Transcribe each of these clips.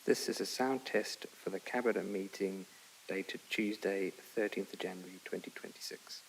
This is a sound test for the Cabinet meeting dated Tuesday, 13th of January 2026.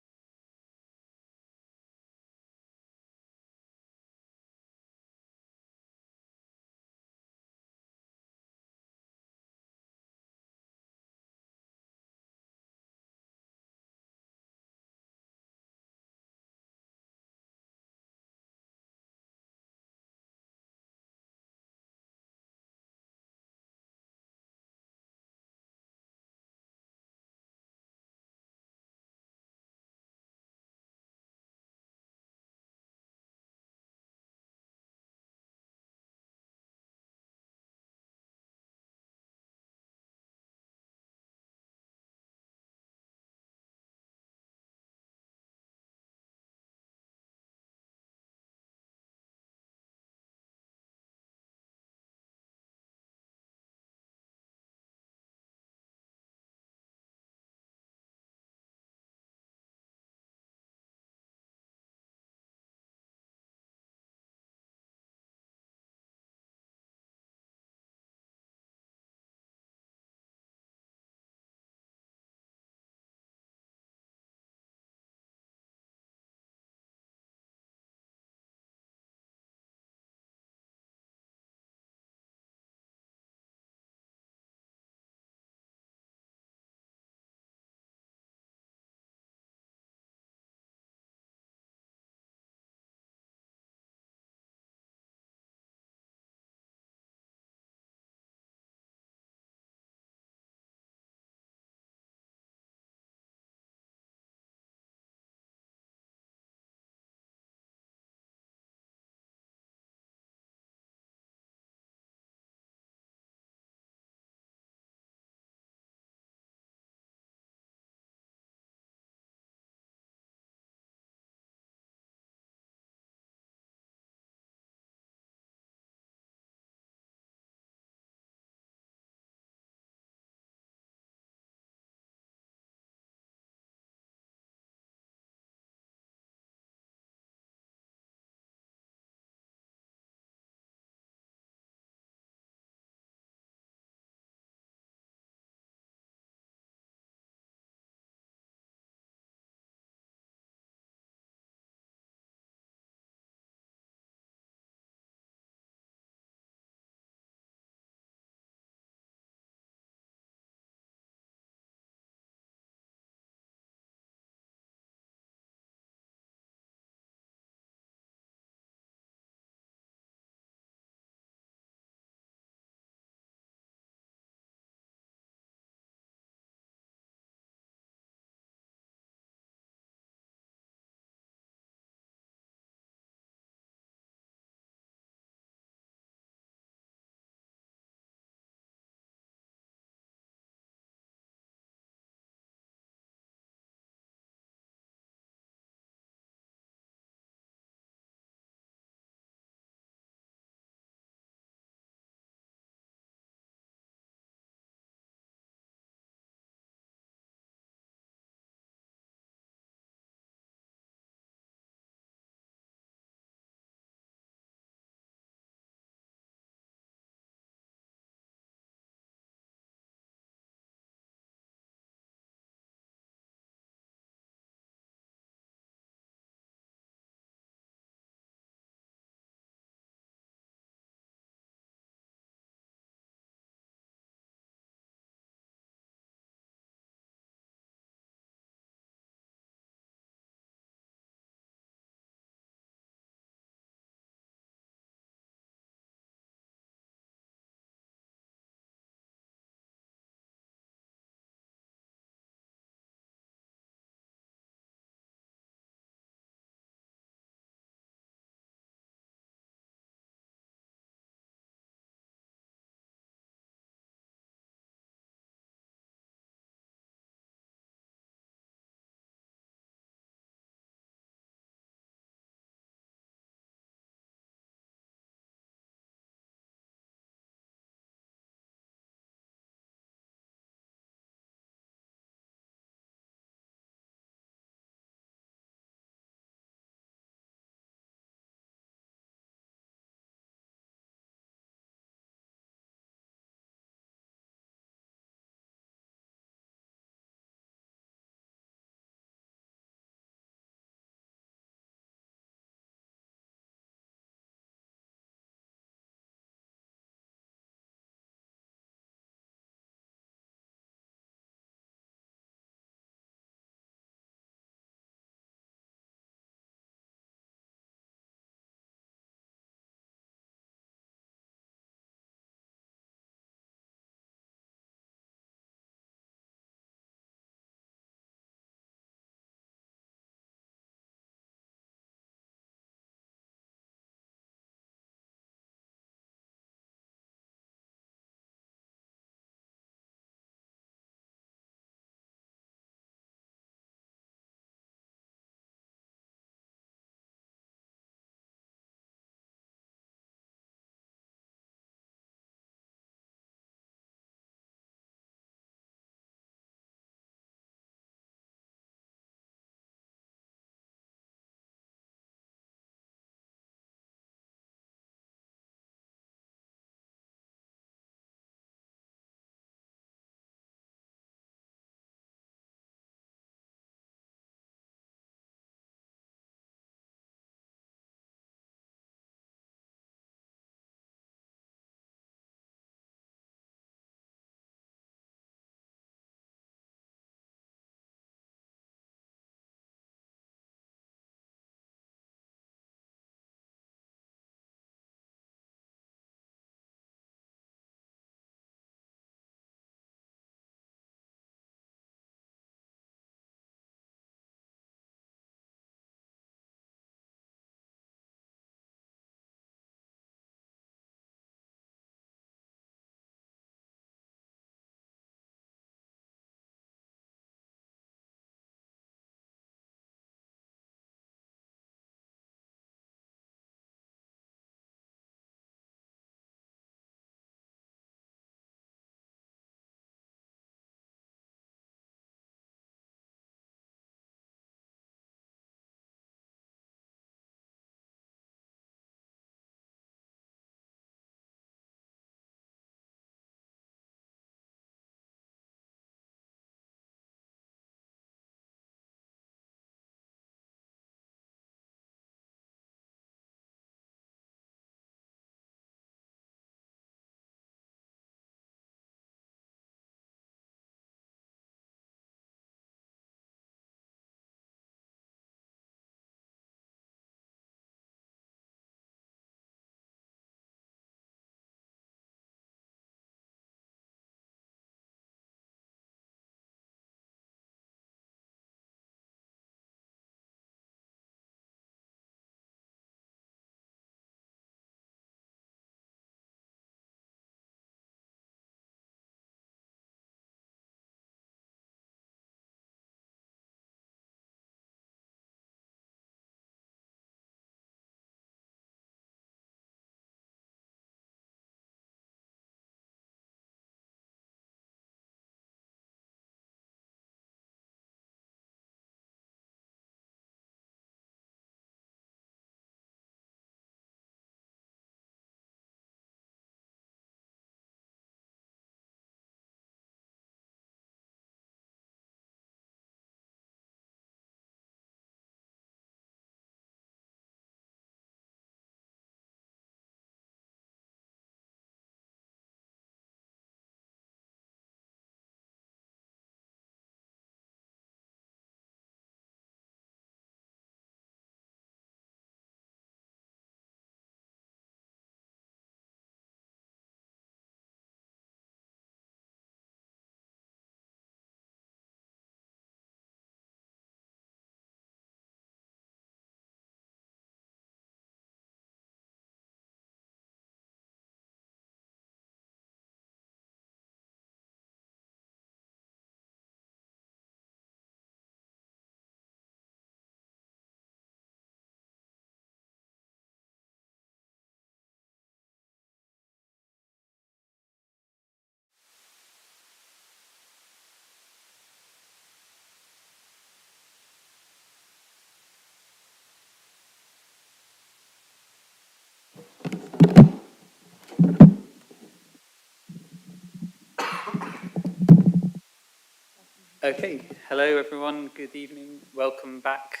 Okay, hello everyone, good evening. Welcome back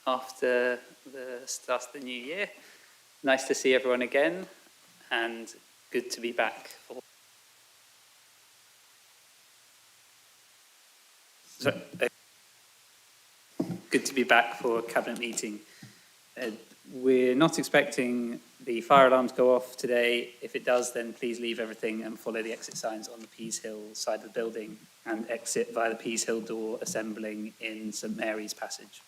after the start of the new year. Nice to see everyone again and good to be back. Good to be back for a cabinet meeting. We're not expecting the fire alarm to go off today. If it does, then please leave everything and follow the exit signs on the Pease Hill side of the building and exit via the Pease Hill door, assembling in St Mary's Passage.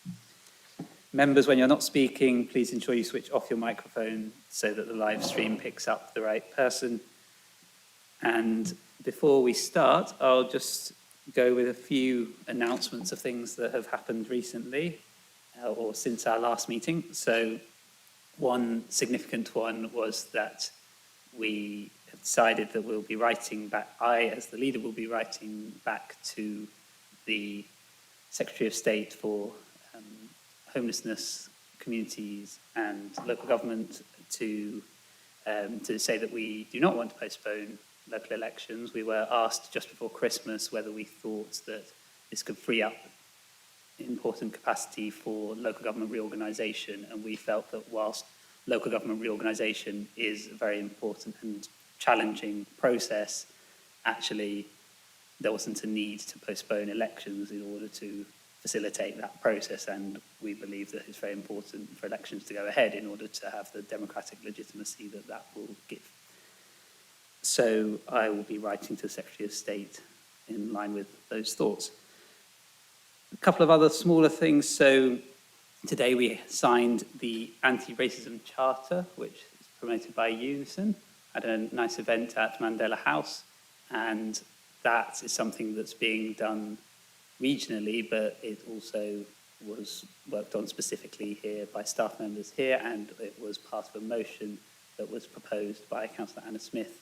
Members, when you're not speaking, please ensure you switch off your microphone so that the live stream picks up the right person. And before we start, I'll just go with a few announcements of things that have happened recently or since our last meeting. So one significant one was that we have decided that we'll be writing back, I as the leader will be writing back to the Secretary of State for homelessness, communities and local government to say that we do not want to postpone local elections. We were asked just before Christmas whether we thought that this could free up important capacity for local government reorganisation, and we felt that whilst local government reorganisation is a very important and challenging process, actually there wasn't a need to postpone elections in order to facilitate that process, and we believe that it's very important for elections to go ahead in order to have the democratic legitimacy that that will give. So I will be writing to the Secretary of State in line with those thoughts. A couple of other smaller things. So today we signed the Anti-Racism Charter, which is promoted by Unison at a nice event at Mandela House, and that is something that's being done regionally, but it also was worked on specifically here by staff members here, and it was part of a motion that was proposed by Councillor Anna Smith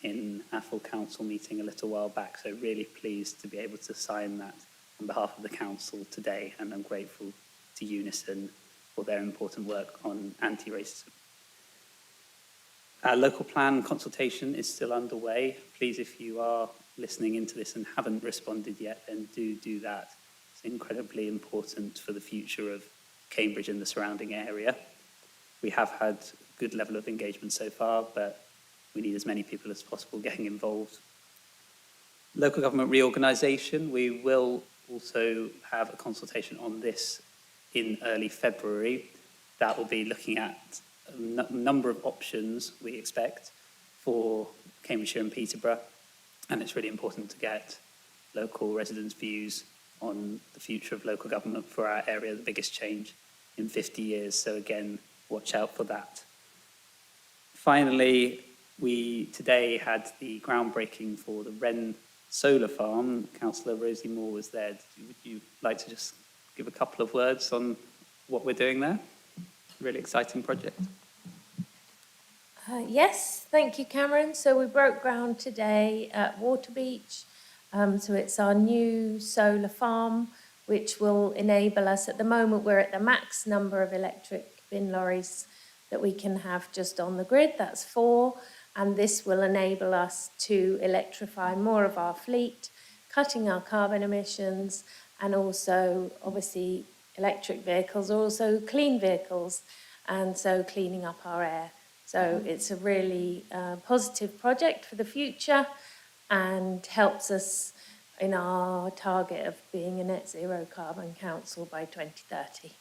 in our full council meeting a little while back. So really pleased to be able to sign that on behalf of the council today, and I'm grateful to Unison for their important work on anti-racism. Our local plan consultation is still underway. Please, if you are listening into this and haven't responded yet, then do that. It's incredibly important for the future of Cambridge and the surrounding area. We have had a good level of engagement so far, but we need as many people as possible getting involved. Local government reorganisation, we will also have a consultation on this in early February. That will be looking at a number of options, we expect, for Cambridgeshire and Peterborough, and it's really important to get local residents' views on the future of local government for our area, the biggest change in 50 years. So again, watch out for that. Finally, we today had the groundbreaking for the Wren solar farm. Councillor Rosie Moore was there. Would you like to just give a couple of words on what we're doing there? Really exciting project. Yes, thank you, Cameron. So we broke ground today at Waterbeach. So it's our new solar farm, which will enable us, at the moment we're at the max number of electric bin lorries that we can have just on the grid, that's 4, and this will enable us to electrify more of our fleet, cutting our carbon emissions, and also, obviously, electric vehicles are also clean vehicles, and so cleaning up our air. So it's a really positive project for the future and helps us in our target of being a net zero carbon council by 2030.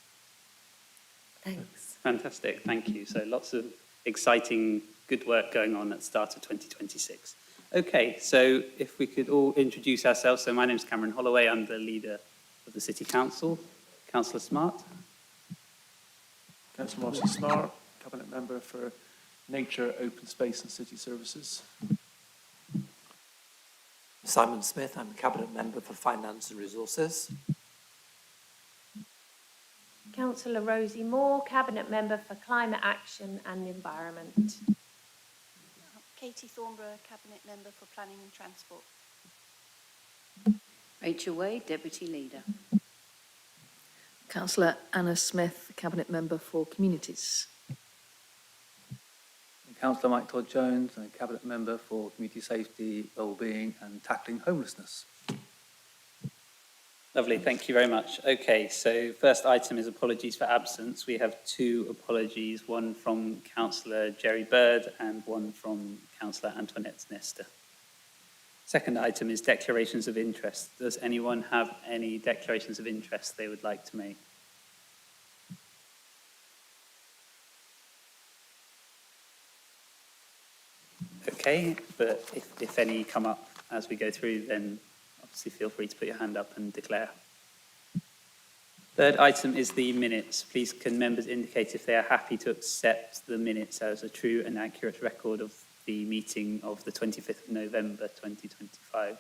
Thanks. Fantastic, thank you. So lots of exciting, good work going on at the start of 2026. Okay, so if we could all introduce ourselves. So my name is Cameron Holloway, I'm the leader of the City Council. Councillor Smart. Councillor Martin Smart, Cabinet Member for Nature, Open Space and City Services. Simon Smith, I'm Cabinet Member for Finance and Resources. Councillor Rosie Moore, Cabinet Member for Climate Action and Environment. Katie Thornborough, Cabinet Member for Planning and Transport. Rachel Wade, Deputy Leader. Councillor Anna Smith, Cabinet Member for Communities. Councillor Mike Todd-Jones, I'm Cabinet Member for Community Safety, Wellbeing and Tackling Homelessness. Lovely, thank you very much. Okay, so first item is apologies for absence. We have 2 apologies, one from Councillor Jerry Bird and one from Councillor Antoinette Nesta. Second item is declarations of interest. Does anyone have any declarations of interest they would like to make? Okay, but if any come up as we go through, then obviously feel free to put your hand up and declare. Third item is the minutes. Please can members indicate if they are happy to accept the minutes as a true and accurate record of the meeting of the 25th of November 2025.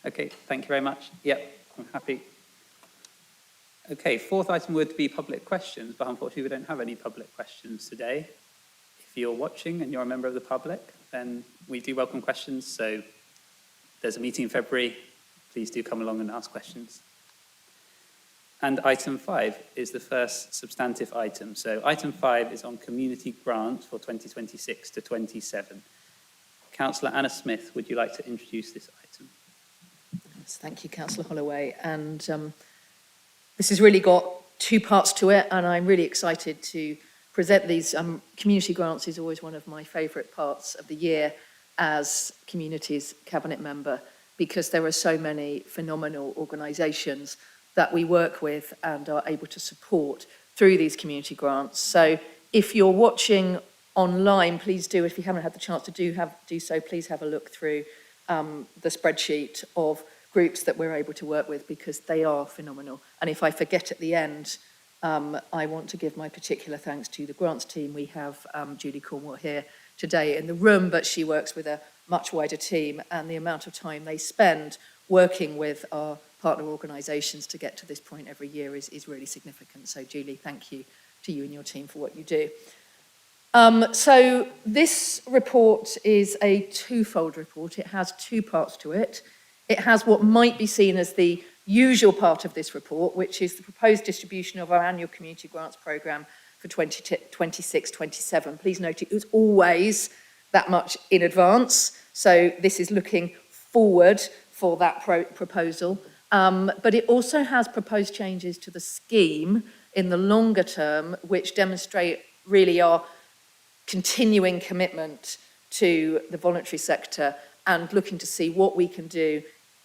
Okay, thank you very much. Yep, I'm happy. Okay, fourth item would be public questions, but unfortunately we don't have any public questions today. If you're watching and you're a member of the public, then we do welcome questions. So there's a meeting in February. Please do come along and ask questions. And item 5 is the first substantive item. So item 5 is on community grants for 2026 to 27. Councillor Anna Smith, would you like to introduce this item? Yes, thank you, Councillor Holloway. And this has really got 2 parts to it, and I'm really excited to present these. Community grants is always one of my favourite parts of the year as Communities Cabinet member, because there are so many phenomenal organisations that we work with and are able to support through these community grants. So if you're watching online, please do, if you haven't had the chance to do so, please have a look through the spreadsheet of groups that we're able to work with, because they are phenomenal. And if I forget at the end, I want to give my particular thanks to the grants team. We have Julie Cornwall here today in the room, but she works with a much wider team, and the amount of time they spend working with our partner organisations to get to this point every year is really significant. So Julie, thank you to you and your team for what you do. So this report is a 2-fold report. It has 2 parts to it. It has what might be seen as the usual part of this report, which is the proposed distribution of our annual community grants programme for 2026-27. Please note it was always that much in advance. So this is looking forward for that proposal. But it also has proposed changes to the scheme in the longer term, which demonstrate really our continuing commitment to the voluntary sector and looking to see what we can do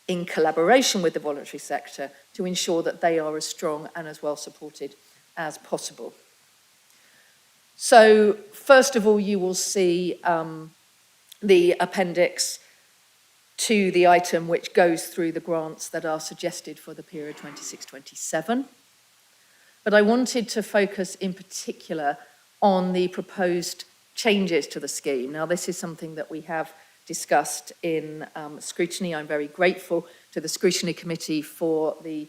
in collaboration with the voluntary sector to ensure that they are as strong and as well supported as possible. So first of all, you will see the appendix to the item which goes through the grants that are suggested for the period 26-27. But I wanted to focus in particular on the proposed changes to the scheme. Now, this is something that we have discussed in scrutiny. I'm very grateful to the scrutiny committee for the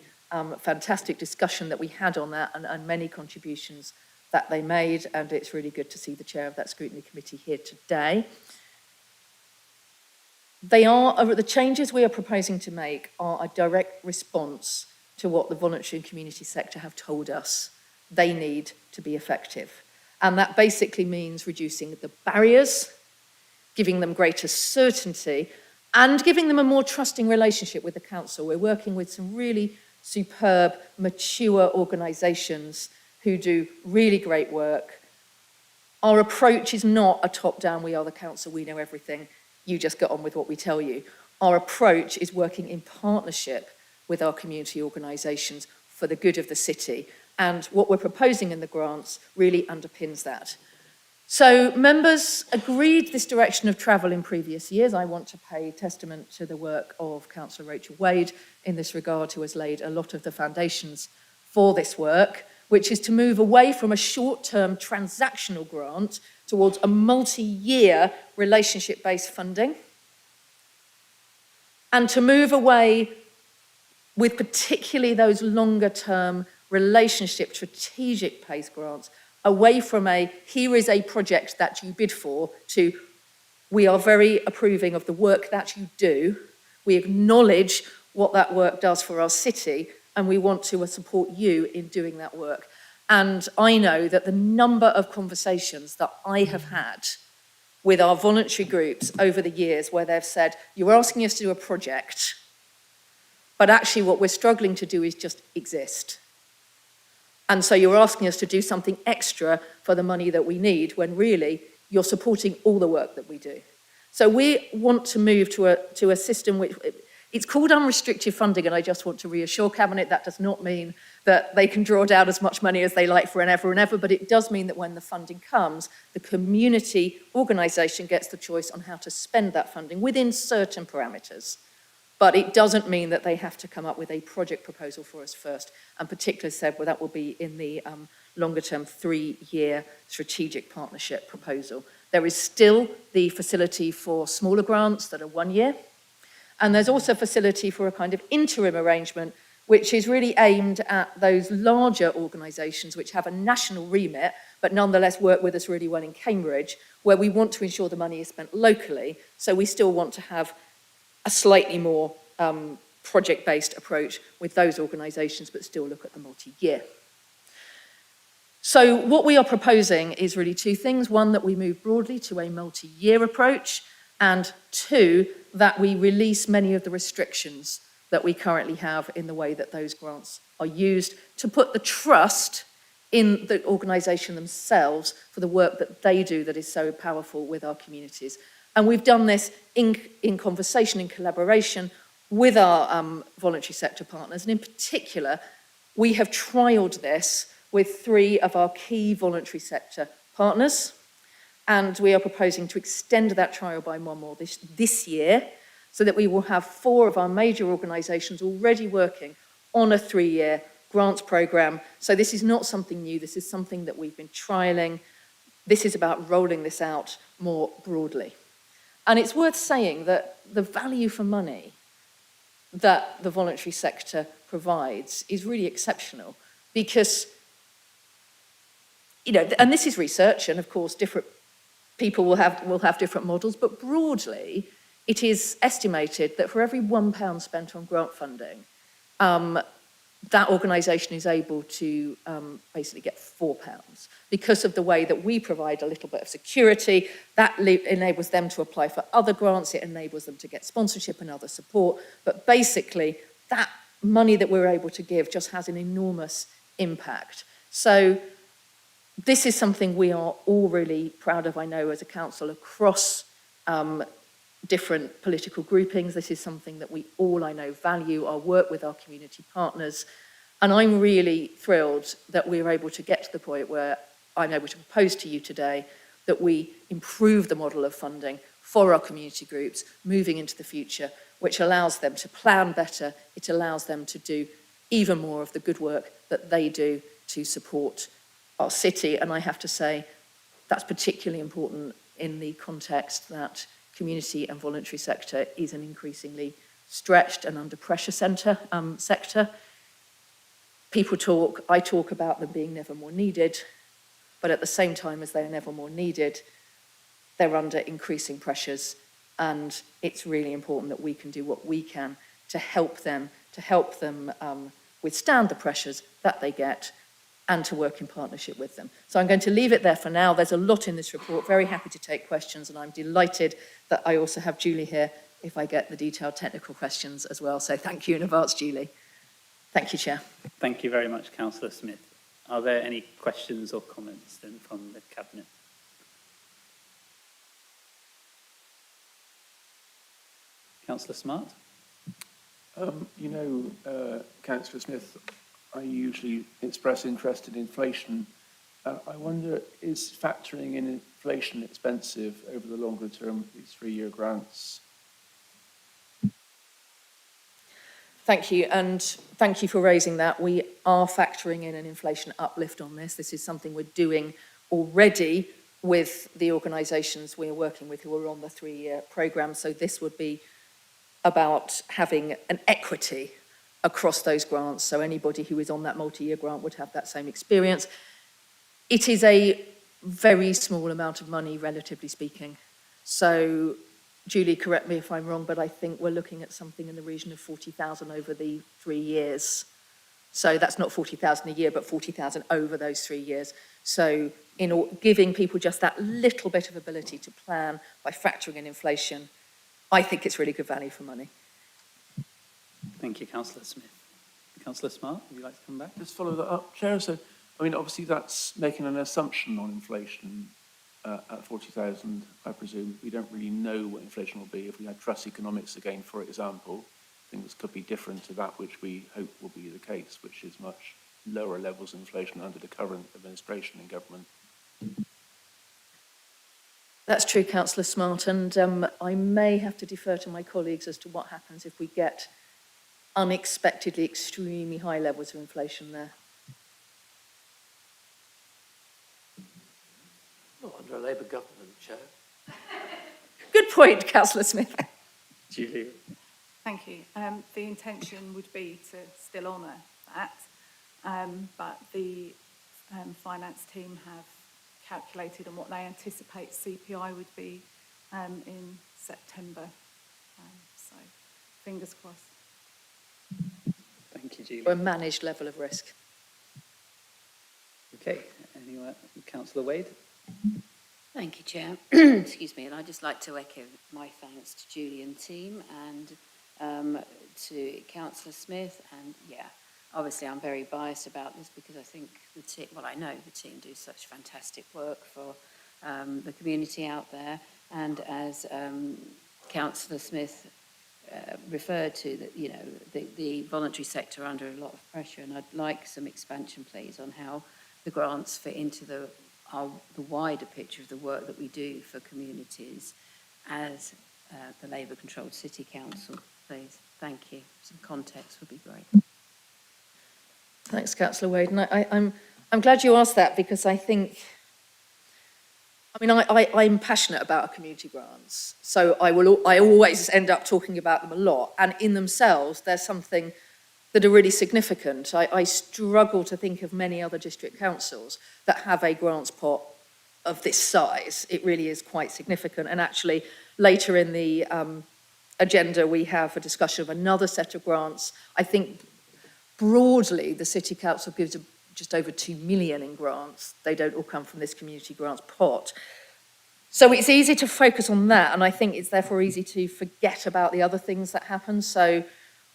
fantastic discussion that we had on that and many contributions that they made, and it's really good to see the chair of that scrutiny committee here today. The changes we are proposing to make are a direct response to what the voluntary and community sector have told us they need to be effective. And that basically means reducing the barriers, giving them greater certainty, and giving them a more trusting relationship with the council. We're working with some really superb, mature organisations who do really great work. Our approach is not a top-down, we are the council, we know everything, you just get on with what we tell you. Our approach is working in partnership with our community organisations for the good of the city. And what we're proposing in the grants really underpins that. So members agreed this direction of travel in previous years. I want to pay testament to the work of Councillor Rachel Wade in this regard, who has laid a lot of the foundations for this work, which is to move away from a short-term transactional grant towards a multi-year relationship-based funding, and to move away with particularly those longer-term relationship strategic-based grants, away from a, here is a project that you bid for, to, we are very approving of the work that you do, we acknowledge what that work does for our city, and we want to support you in doing that work. And I know that the number of conversations that I have had with our voluntary groups over the years where they've said, you're asking us to do a project, but actually what we're struggling to do is just exist. And so you're asking us to do something extra for the money that we need, when really you're supporting all the work that we do. So we want to move to a system which, it's called unrestricted funding, and I just want to reassure Cabinet that does not mean that they can draw down as much money as they like forever and ever, but it does mean that when the funding comes, the community organisation gets the choice on how to spend that funding within certain parameters. But it doesn't mean that they have to come up with a project proposal for us first, and particularly said, well, that will be in the longer-term 3-year strategic partnership proposal. There is still the facility for smaller grants that are 1 year, and there's also a facility for a kind of interim arrangement, which is really aimed at those larger organisations which have a national remit, but nonetheless work with us really well in Cambridge, where we want to ensure the money is spent locally, so we still want to have a slightly more project-based approach with those organisations, but still look at the multi-year. So what we are proposing is really 2 things. 1, that we move broadly to a multi-year approach, and 2, that we release many of the restrictions that we currently have in the way that those grants are used, to put the trust in the organisation themselves for the work that they do that is so powerful with our communities. And we've done this in conversation, in collaboration with our voluntary sector partners. And in particular, we have trialled this with 3 of our key voluntary sector partners. And we are proposing to extend that trial by 1 more this year, so that we will have 4 of our major organisations already working on a 3-year grants programme. So this is not something new. This is something that we've been trialling. This is about rolling this out more broadly. And it's worth saying that the value for money that the voluntary sector provides is really exceptional, because, you know, and this is research, and of course different people will have different models, but broadly it is estimated that for every £1 spent on grant funding, that organisation is able to basically get £4, because of the way that we provide a little bit of security. That enables them to apply for other grants, it enables them to get sponsorship and other support, but basically that money that we're able to give just has an enormous impact. So this is something we are all really proud of, I know, as a council across different political groupings. This is something that we all, I know, value, our work with our community partners. And I'm really thrilled that we're able to get to the point where I'm able to propose to you today that we improve the model of funding for our community groups moving into the future, which allows them to plan better. It allows them to do even more of the good work that they do to support our city. And I have to say, that's particularly important in the context that community and voluntary sector is an increasingly stretched and under pressure sector. I talk about them being never more needed, but at the same time as they're never more needed, they're under increasing pressures, and it's really important that we can do what we can to help them withstand the pressures that they get, and to work in partnership with them. So I'm going to leave it there for now. There's a lot in this report. Very happy to take questions, and I'm delighted that I also have Julie here if I get the detailed technical questions as well. So thank you in advance, Julie. Thank you, Chair. Thank you very much, Councillor Smith. Are there any questions or comments then from the Cabinet? Councillor Smart? Councillor Smith, I usually express interest in inflation. I wonder, is factoring in inflation expensive over the longer term, these 3-year grants? Thank you, and thank you for raising that. We are factoring in an inflation uplift on this. This is something we're doing already with the organisations we're working with who are on the 3-year programme. So this would be about having an equity across those grants. So anybody who is on that multi-year grant would have that same experience. It is a very small amount of money, relatively speaking. So Julie, correct me if I'm wrong, but I think we're looking at something in the region of 40,000 over the 3 years. So that's not 40,000 a year, but 40,000 over those 3 years. So giving people just that little bit of ability to plan by factoring in inflation, I think it's really good value for money. Thank you, Councillor Smith. Councillor Smart, would you like to come back? Just follow that up, Chair. So, I mean, obviously that's making an assumption on inflation at 40,000, I presume. We don't really know what inflation will be. If we had Truss economics again, for example, things could be different to that which we hope will be the case, which is much lower levels of inflation under the current administration in government. That's true, Councillor Smart, and I may have to defer to my colleagues as to what happens if we get unexpectedly extremely high levels of inflation there. Not under a Labour government, Chair. Good point, Councillor Smith. Julie. Thank you. The intention would be to still honour that, but the finance team have calculated on what they anticipate CPI would be in September. So fingers crossed. Thank you, Julie. Or a managed level of risk. Okay, anyone? Councillor Wade? Thank you, Chair. Excuse me, and I'd just like to echo my thanks to Julie and team and to Councillor Smith. And yeah, obviously I'm very biased about this because I think the team, well, I know the team do such fantastic work for the community out there. And as Councillor Smith referred to, that you know the voluntary sector are under a lot of pressure, and I'd like some expansion, please, on how the grants fit into the wider picture of the work that we do for communities as the Labour-controlled City Council, please. Thank you. Some context would be great. Thanks, Councillor Wade. And I'm glad you asked that because I think, I'm passionate about community grants. So I always end up talking about them a lot. And in themselves, there's something that are really significant. I struggle to think of many other district councils that have a grants pot of this size. It really is quite significant. And actually, later in the agenda, we have a discussion of another set of grants. I think broadly, the City Council gives just over 2 million in grants. They don't all come from this community grants pot. So it's easy to focus on that, and I think it's therefore easy to forget about the other things that happen. So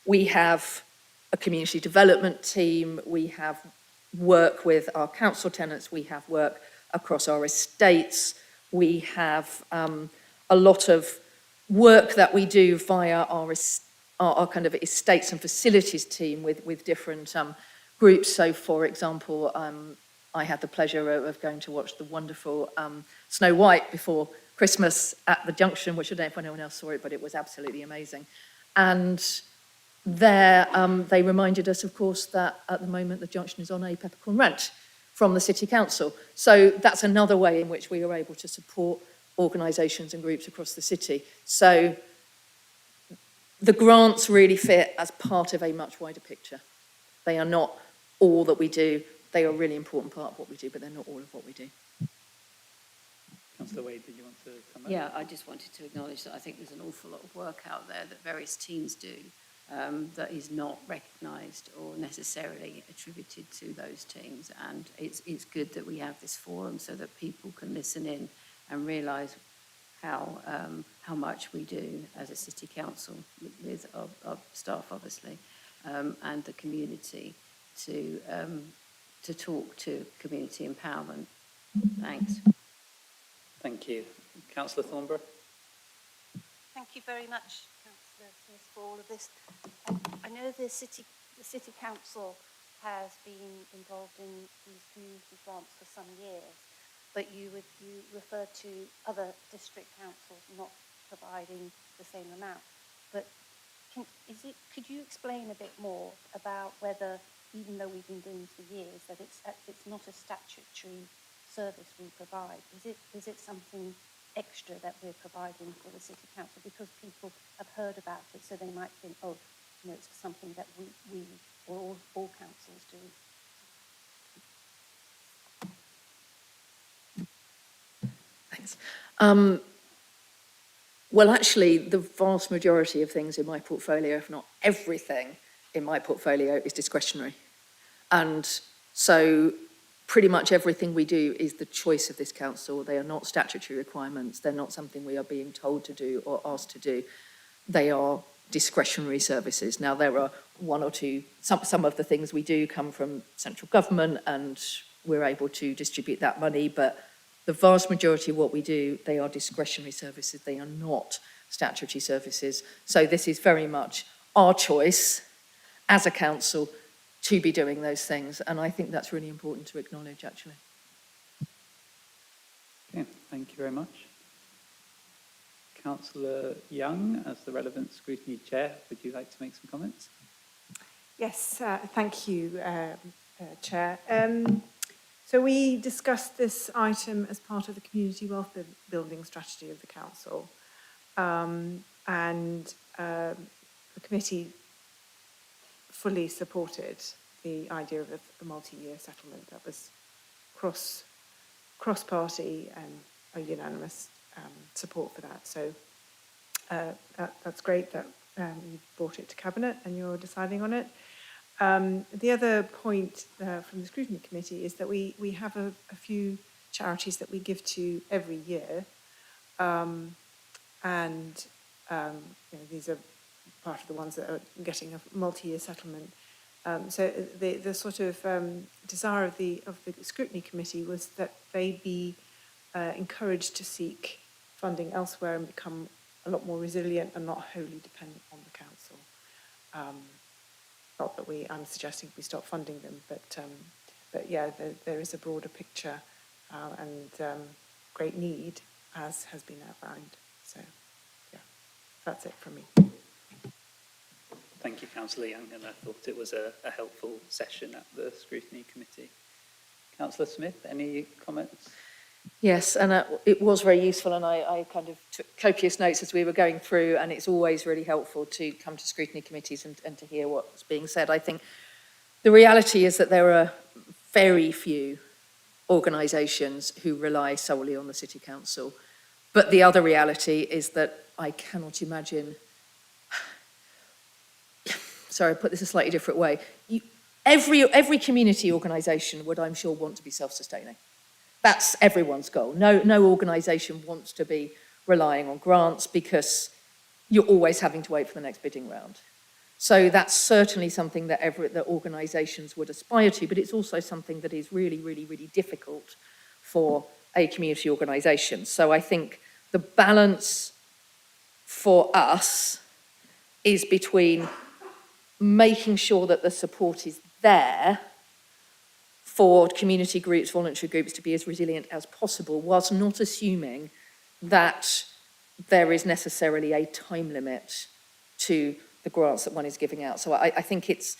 we have a community development team, we have work with our council tenants, we have work across our estates, we have a lot of work that we do via our kind of estates and facilities team with different groups. So, for example, I had the pleasure of going to watch the wonderful Snow White before Christmas at the Junction, which I don't know if anyone else saw it, but it was absolutely amazing. And there, they reminded us, of course, that at the moment the Junction is on a peppercorn rent from the City Council. So that's another way in which we are able to support organisations and groups across the city. So the grants really fit as part of a much wider picture. They are not all that we do. They are a really important part of what we do, but they're not all of what we do. Councillor Wade, did you want to come back? Yeah, I just wanted to acknowledge that I think there's an awful lot of work out there that various teams do that is not recognised or necessarily attributed to those teams. And it's good that we have this forum so that people can listen in and realise how much we do as a city council with our staff, obviously, and the community to talk to community empowerment. Thanks. Thank you. Councillor Thornborough? Thank you very much, Councillor Smith, for all of this. I know the City Council has been involved in these community grants for some years, but you referred to other district councils not providing the same amount. But could you explain a bit more about whether, even though we've been doing this for years, that it's not a statutory service we provide? Is it something extra that we're providing for the City Council because people have heard about it, so they might think, oh, it's something that we or all councils do? Thanks. Well, actually, the vast majority of things in my portfolio, if not everything in my portfolio, is discretionary. And so pretty much everything we do is the choice of this council. They are not statutory requirements. They're not something we are being told to do or asked to do. They are discretionary services. Now, there are one or two, some of the things we do come from central government and we're able to distribute that money, but the vast majority of what we do, they are discretionary services. They are not statutory services. So this is very much our choice as a council to be doing those things. And I think that's really important to acknowledge, actually. Okay, thank you very much. Councillor Young, as the relevant scrutiny chair, would you like to make some comments? Yes, thank you, Chair. So we discussed this item as part of the community wealth building strategy of the council, and the committee fully supported the idea of a multi-year settlement. That was cross-party and a unanimous support for that. So that's great that you brought it to Cabinet and you're deciding on it. The other point from the Scrutiny Committee is that we have a few charities that we give to every year, and these are part of the ones that are getting a multi-year settlement. So the sort of desire of the Scrutiny Committee was that they be encouraged to seek funding elsewhere and become a lot more resilient and not wholly dependent on the council. Not that I'm suggesting we stop funding them, but yeah, there is a broader picture and great need, as has been outlined. So, yeah, that's it from me. Thank you, Councillor Young, and I thought it was a helpful session at the Scrutiny Committee. Councillor Smith, any comments? Yes, and it was very useful, and I kind of took copious notes as we were going through, and it's always really helpful to come to scrutiny committees and to hear what's being said. I think the reality is that there are very few organisations who rely solely on the City Council, but the other reality is that I cannot imagine, sorry, I put this a slightly different way, every community organisation would, I'm sure, want to be self-sustaining. That's everyone's goal. No organisation wants to be relying on grants because you're always having to wait for the next bidding round. So that's certainly something that organisations would aspire to, but it's also something that is really, really, really difficult for a community organisation. So I think the balance for us is between making sure that the support is there for community groups, voluntary groups to be as resilient as possible, whilst not assuming that there is necessarily a time limit to the grants that one is giving out. So I think it's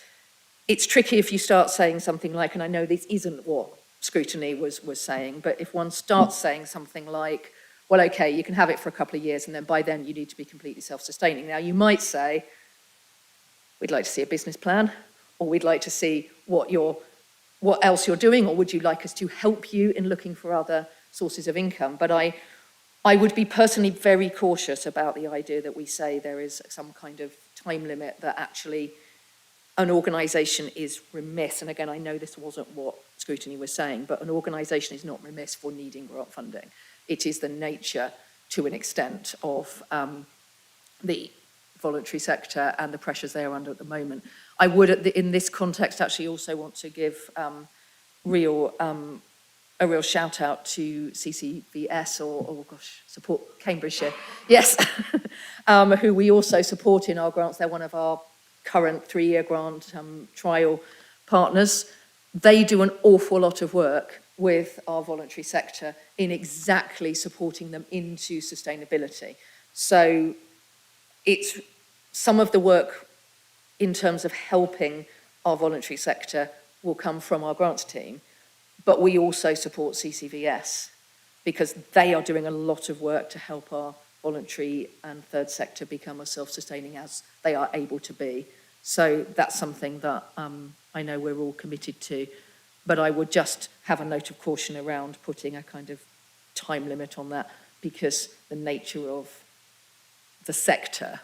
tricky if you start saying something like, and I know this isn't what Scrutiny was saying, but if one starts saying something like, well, okay, you can have it for a couple of years and then by then you need to be completely self-sustaining. Now you might say, we'd like to see a business plan, or we'd like to see what else you're doing, or would you like us to help you in looking for other sources of income? But I would be personally very cautious about the idea that we say there is some kind of time limit that actually an organisation is remiss. And again, I know this wasn't what Scrutiny was saying, but an organisation is not remiss for needing grant funding. It is the nature, to an extent, of the voluntary sector and the pressures they are under at the moment. I would, in this context, actually also want to give a real shout out to CCVS or support Cambridgeshire, yes, who we also support in our grants. They're one of our current 3-year grant trial partners. They do an awful lot of work with our voluntary sector in exactly supporting them into sustainability. So it's some of the work in terms of helping our voluntary sector will come from our grants team, but we also support CCVS because they are doing a lot of work to help our voluntary and third sector become as self-sustaining as they are able to be. So that's something that I know we're all committed to, but I would just have a note of caution around putting a kind of time limit on that, because the nature of the sector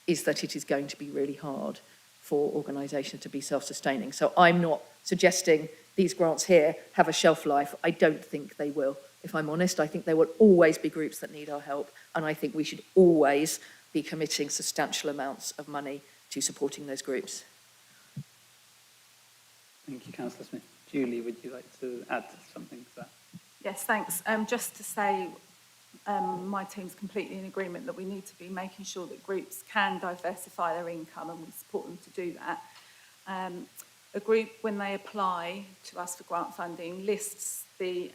is that it is going to be really hard for organisations to be self-sustaining. So I'm not suggesting these grants here have a shelf life. I don't think they will, if I'm honest. I think there will always be groups that need our help, and I think we should always be committing substantial amounts of money to supporting those groups. Thank you, Councillor Smith. Julie, would you like to add something to that? Yes, thanks. Just to say, my team's completely in agreement that we need to be making sure that groups can diversify their income, and we support them to do that. A group, when they apply to us for grant funding, lists the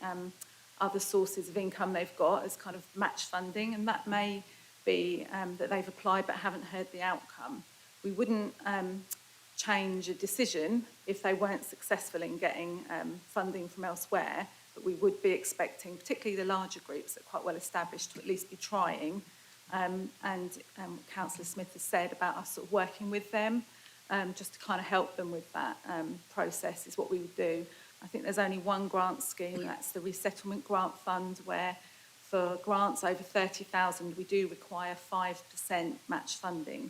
other sources of income they've got as kind of match funding, and that may be that they've applied but haven't heard the outcome. We wouldn't change a decision if they weren't successful in getting funding from elsewhere, but we would be expecting, particularly the larger groups that are quite well established, to at least be trying. Councillor Smith has said about us sort of working with them, just to kind of help them with that process is what we would do. I think there's only one grant scheme, that's the Resettlement Grant Fund, where for grants over 30,000 we do require 5% match funding.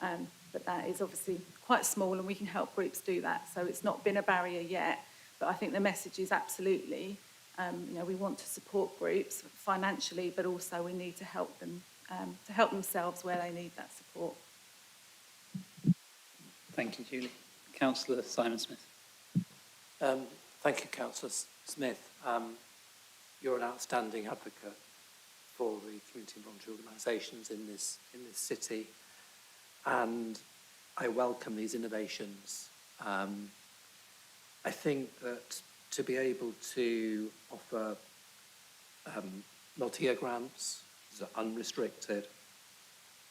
But that is obviously quite small, and we can help groups do that. So it's not been a barrier yet, but I think the message is absolutely, we want to support groups financially, but also we need to help them to help themselves where they need that support. Thank you, Julie. Councillor Simon-Smith. Thank you, Councillor Smith. You're an outstanding advocate for the community and voluntary organisations in this city, and I welcome these innovations. I think that to be able to offer multi-year grants that are unrestricted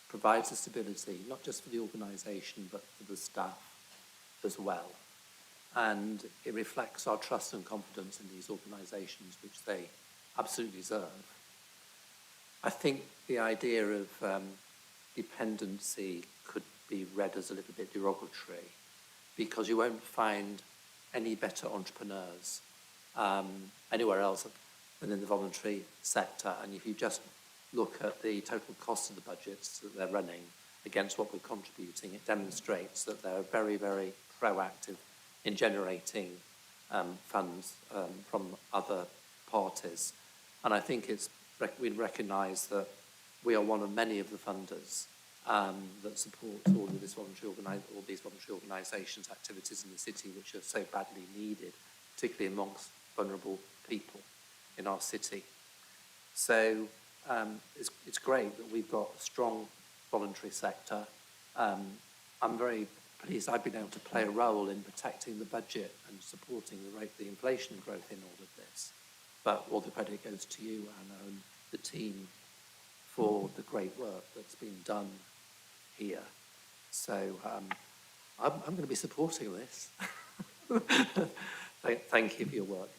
provides a stability, not just for the organisation, but for the staff as well. And it reflects our trust and confidence in these organisations, which they absolutely deserve. I think the idea of dependency could be read as a little bit derogatory, because you won't find any better entrepreneurs anywhere else than in the voluntary sector. And if you just look at the total cost of the budgets that they're running against what we're contributing, it demonstrates that they're very, very proactive in generating funds from other parties. And I think we recognise that we are one of many of the funders that support all these voluntary organisations' activities in the city, which are so badly needed, particularly amongst vulnerable people in our city. So it's great that we've got a strong voluntary sector. I'm very pleased I've been able to play a role in protecting the budget and supporting the inflation growth in all of this. But all the credit goes to you, Anna, and the team for the great work that's been done here. So I'm going to be supporting this. Thank you for your work.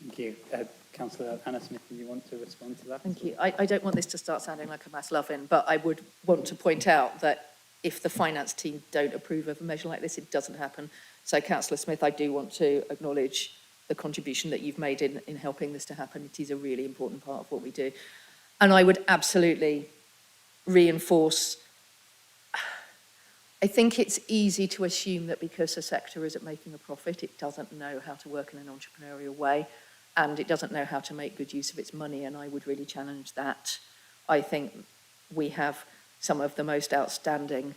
Thank you. Councillor Anna Smith, do you want to respond to that? Thank you. I don't want this to start sounding like a mass love-in, but I would want to point out that if the finance team don't approve of a measure like this, it doesn't happen. So, Councillor Smith, I do want to acknowledge the contribution that you've made in helping this to happen. It is a really important part of what we do. And I would absolutely reinforce, I think it's easy to assume that because a sector isn't making a profit, it doesn't know how to work in an entrepreneurial way, and it doesn't know how to make good use of its money, and I would really challenge that. I think we have some of the most outstanding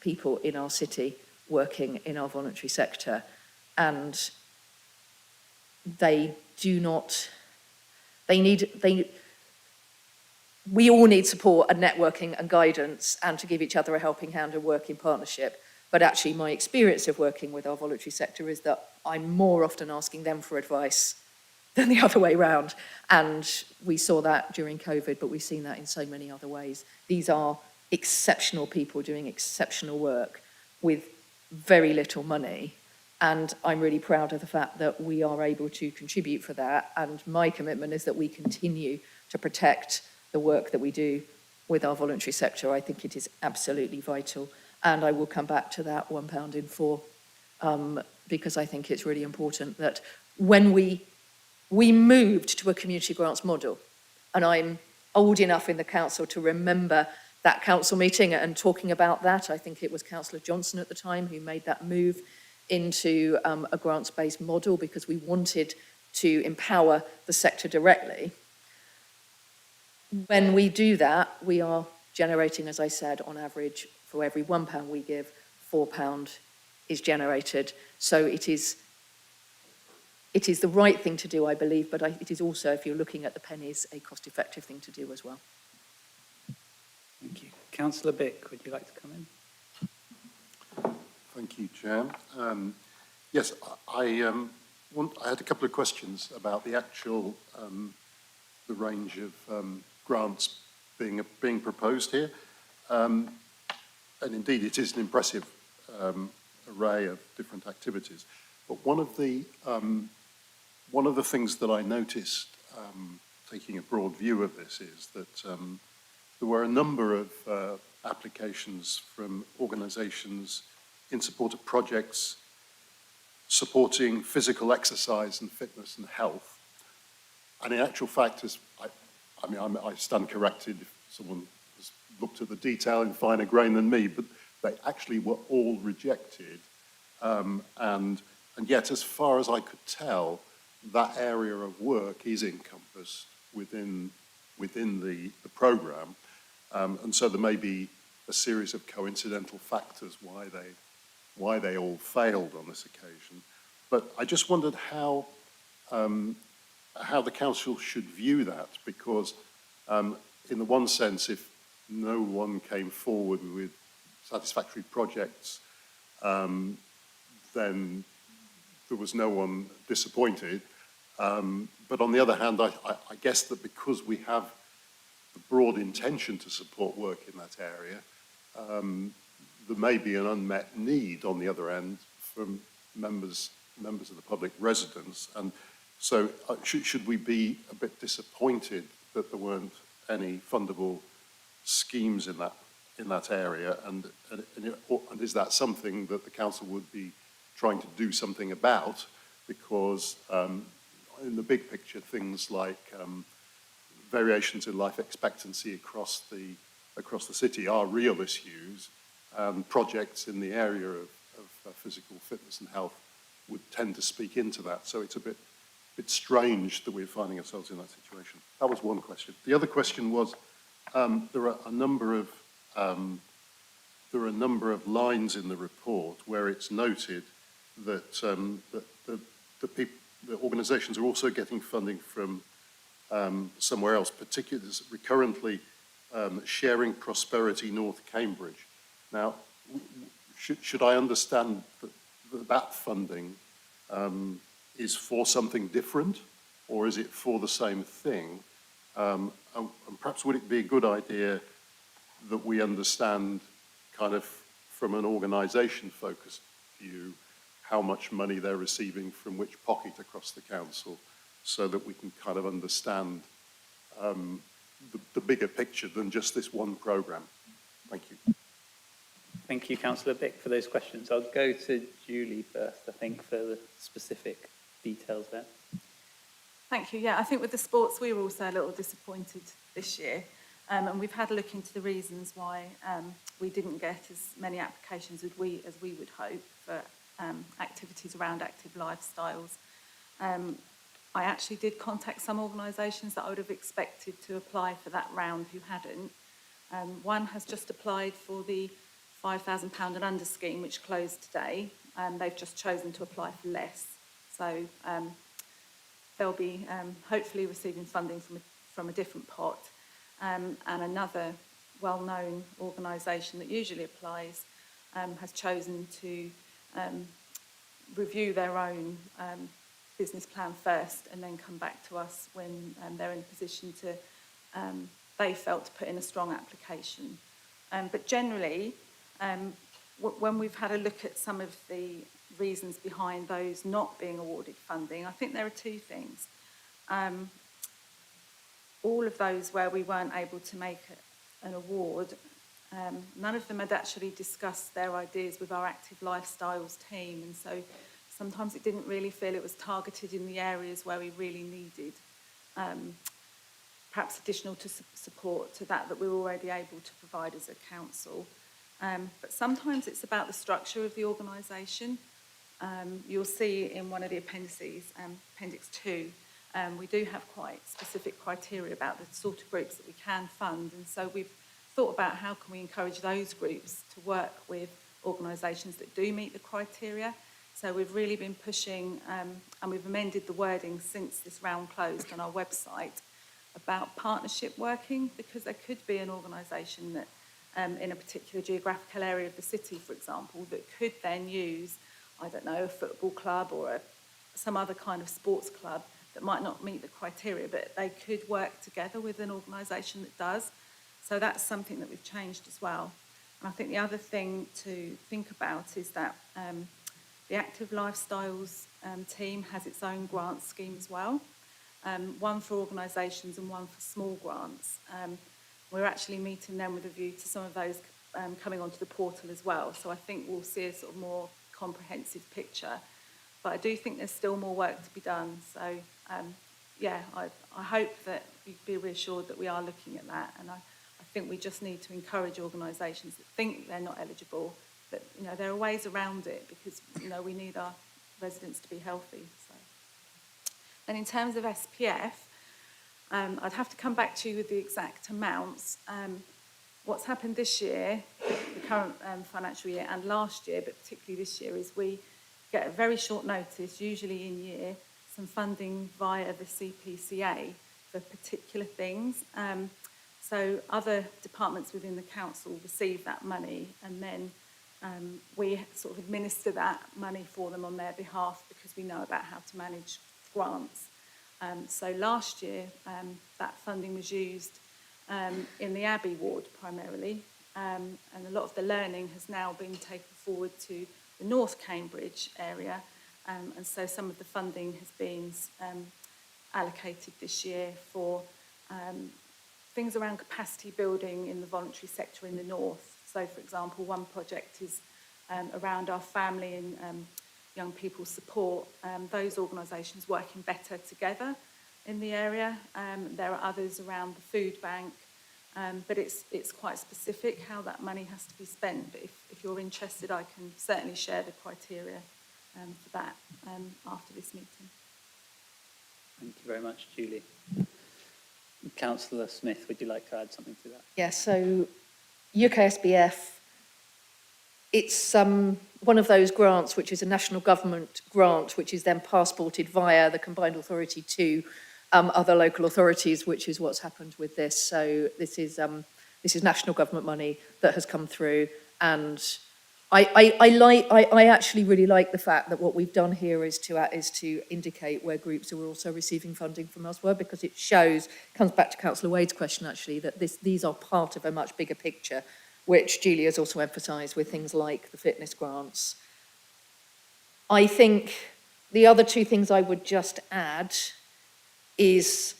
people in our city working in our voluntary sector, and we all need support and networking and guidance and to give each other a helping hand and work in partnership. But actually my experience of working with our voluntary sector is that I'm more often asking them for advice than the other way round. And we saw that during COVID, but we've seen that in so many other ways. These are exceptional people doing exceptional work with very little money. And I'm really proud of the fact that we are able to contribute for that. And my commitment is that we continue to protect the work that we do with our voluntary sector. I think it is absolutely vital. And I will come back to that £1 in 4, because I think it's really important that when we moved to a community grants model, and I'm old enough in the council to remember that council meeting and talking about that. I think it was Councillor Johnson at the time who made that move into a grants-based model because we wanted to empower the sector directly. When we do that, we are generating, as I said, on average, for every £1 we give, £4 is generated. So it is the right thing to do, I believe, but it is also, if you're looking at the pennies, a cost-effective thing to do as well. Thank you. Councillor Bick, would you like to come in? Thank you, Chair. Yes, I had a couple of questions about the actual, the range of grants being proposed here. And indeed, it is an impressive array of different activities. But one of the things that I noticed, taking a broad view of this, is that there were a number of applications from organisations in support of projects supporting physical exercise and fitness and health. And in actual fact, I stand corrected if someone has looked at the detail in finer grain than me, but they actually were all rejected. And yet, as far as I could tell, that area of work is encompassed within the programme. And so there may be a series of coincidental factors why they all failed on this occasion. But I just wondered how the council should view that, because in the one sense, if no one came forward with satisfactory projects, then there was no one disappointed. But on the other hand, I guess that because we have the broad intention to support work in that area, there may be an unmet need on the other end from members of the public residents. And so should we be a bit disappointed that there weren't any fundable schemes in that area? And is that something that the council would be trying to do something about? Because in the big picture, things like variations in life expectancy across the city are real issues, and projects in the area of physical fitness and health would tend to speak into that. So it's a bit strange that we're finding ourselves in that situation. That was one question. The other question was, there are a number of lines in the report where it's noted that the organisations are also getting funding from somewhere else, particularly recurrently Sharing Prosperity North Cambridge. Now, should I understand that funding is for something different, or is it for the same thing? And perhaps would it be a good idea that we understand, kind of from an organisation-focused view, how much money they're receiving from which pocket across the council, so that we can kind of understand the bigger picture than just this one programme. Thank you. Thank you, Councillor Bick, for those questions. I'll go to Julie first, I think, for the specific details there. Thank you. Yeah, I think with the sports, we were also a little disappointed this year. And we've had a look into the reasons why we didn't get as many applications as we would hope for activities around active lifestyles. I actually did contact some organisations that I would have expected to apply for that round who hadn't. One has just applied for the £5,000 and under scheme, which closed today. They've just chosen to apply for less. So they'll be hopefully receiving funding from a different pot. And another well-known organisation that usually applies has chosen to review their own business plan first and then come back to us when they're in a position to, they felt, to put in a strong application. But generally, when we've had a look at some of the reasons behind those not being awarded funding, I think there are two things. All of those where we weren't able to make an award, none of them had actually discussed their ideas with our active lifestyles team, and so sometimes it didn't really feel it was targeted in the areas where we really needed perhaps additional to support to that we're already able to provide as a council. But sometimes it's about the structure of the organisation. You'll see in one of the appendices, Appendix 2, we do have quite specific criteria about the sort of groups that we can fund, and so we've thought about how can we encourage those groups to work with organisations that do meet the criteria. So we've really been pushing, and we've amended the wording since this round closed on our website, about partnership working, because there could be an organisation that in a particular geographical area of the city, for example, that could then use, I don't know, a football club or some other kind of sports club that might not meet the criteria, but they could work together with an organisation that does. So that's something that we've changed as well. And I think the other thing to think about is that the Active Lifestyles team has its own grant scheme as well, one for organisations and one for small grants. We're actually meeting them with a view to some of those coming onto the portal as well. So I think we'll see a sort of more comprehensive picture. But I do think there's still more work to be done. So, yeah, I hope that you'd be reassured that we are looking at that. And I think we just need to encourage organisations that think they're not eligible, that, you know, there are ways around it because, you know, we need our residents to be healthy. So. And in terms of SPF, I'd have to come back to you with the exact amounts. What's happened this year, the current financial year, and last year, but particularly this year, is we get a very short notice, usually in year, some funding via the CPCA for particular things. So other departments within the council receive that money, and then we sort of administer that money for them on their behalf because we know about how to manage grants. So last year, that funding was used in the Abbey ward primarily, and a lot of the learning has now been taken forward to the North Cambridge area, and so some of the funding has been allocated this year for things around capacity building in the voluntary sector in the north. So, for example, one project is around our family and young people support, those organisations working better together in the area. There are others around the food bank, but it's quite specific how that money has to be spent. But if you're interested, I can certainly share the criteria for that after this meeting. Thank you very much, Julie. Councillor Smith, would you like to add something to that? Yeah, so UKSBF, it's one of those grants which is a national government grant which is then passported via the combined authority to other local authorities, which is what's happened with this. So this is national government money that has come through, and I actually really like the fact that what we've done here is to indicate where groups are also receiving funding from elsewhere, because it comes back to Councillor Wade's question actually, that these are part of a much bigger picture, which Julie has also emphasised with things like the fitness grants. I think the other two things I would just add is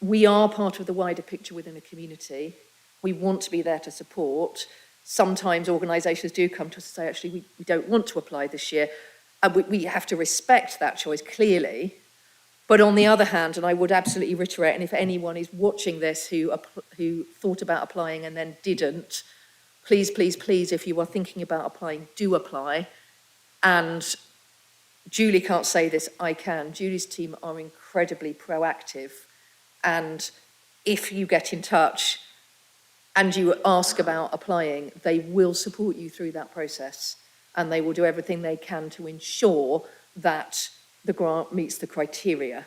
we are part of the wider picture within a community. We want to be there to support. Sometimes organisations do come to us and say, actually, we don't want to apply this year. And we have to respect that choice, clearly. But on the other hand, and I would absolutely reiterate, and if anyone is watching this who thought about applying and then didn't, please, please, please, if you are thinking about applying, do apply. And Julie can't say this, I can. Julie's team are incredibly proactive. And if you get in touch and you ask about applying, they will support you through that process, and they will do everything they can to ensure that the grant meets the criteria.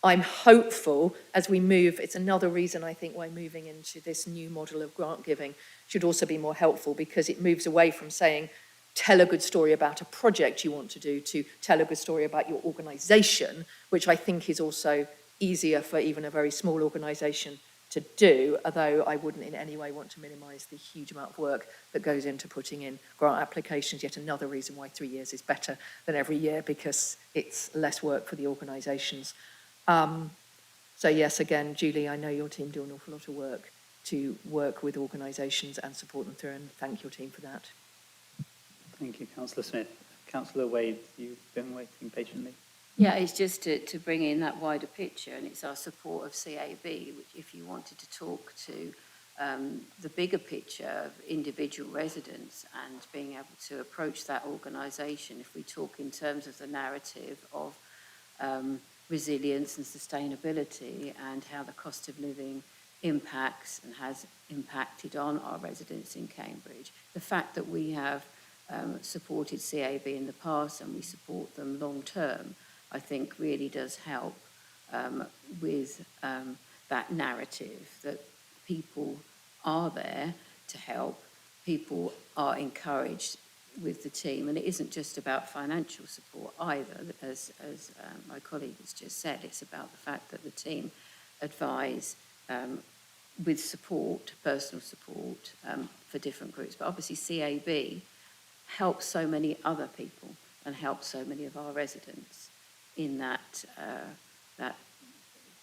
I'm hopeful as we move, it's another reason I think why moving into this new model of grant giving should also be more helpful, because it moves away from saying, tell a good story about a project you want to do, to tell a good story about your organisation, which I think is also easier for even a very small organisation to do, although I wouldn't in any way want to minimise the huge amount of work that goes into putting in grant applications. Yet another reason why 3 years is better than every year, because it's less work for the organisations. So yes, again, Julie, I know your team do an awful lot of work to work with organisations and support them through, and thank your team for that. Thank you, Councillor Smith. Councillor Wade, you've been waiting patiently. Yeah, it's just to bring in that wider picture, and it's our support of CAB, which if you wanted to talk to the bigger picture of individual residents and being able to approach that organisation, if we talk in terms of the narrative of resilience and sustainability and how the cost of living impacts and has impacted on our residents in Cambridge, the fact that we have supported CAB in the past and we support them long term, I think really does help with that narrative that people are there to help, people are encouraged with the team, and it isn't just about financial support either, as my colleague has just said, it's about the fact that the team advise with support, personal support for different groups, but obviously CAB helps so many other people and helps so many of our residents in that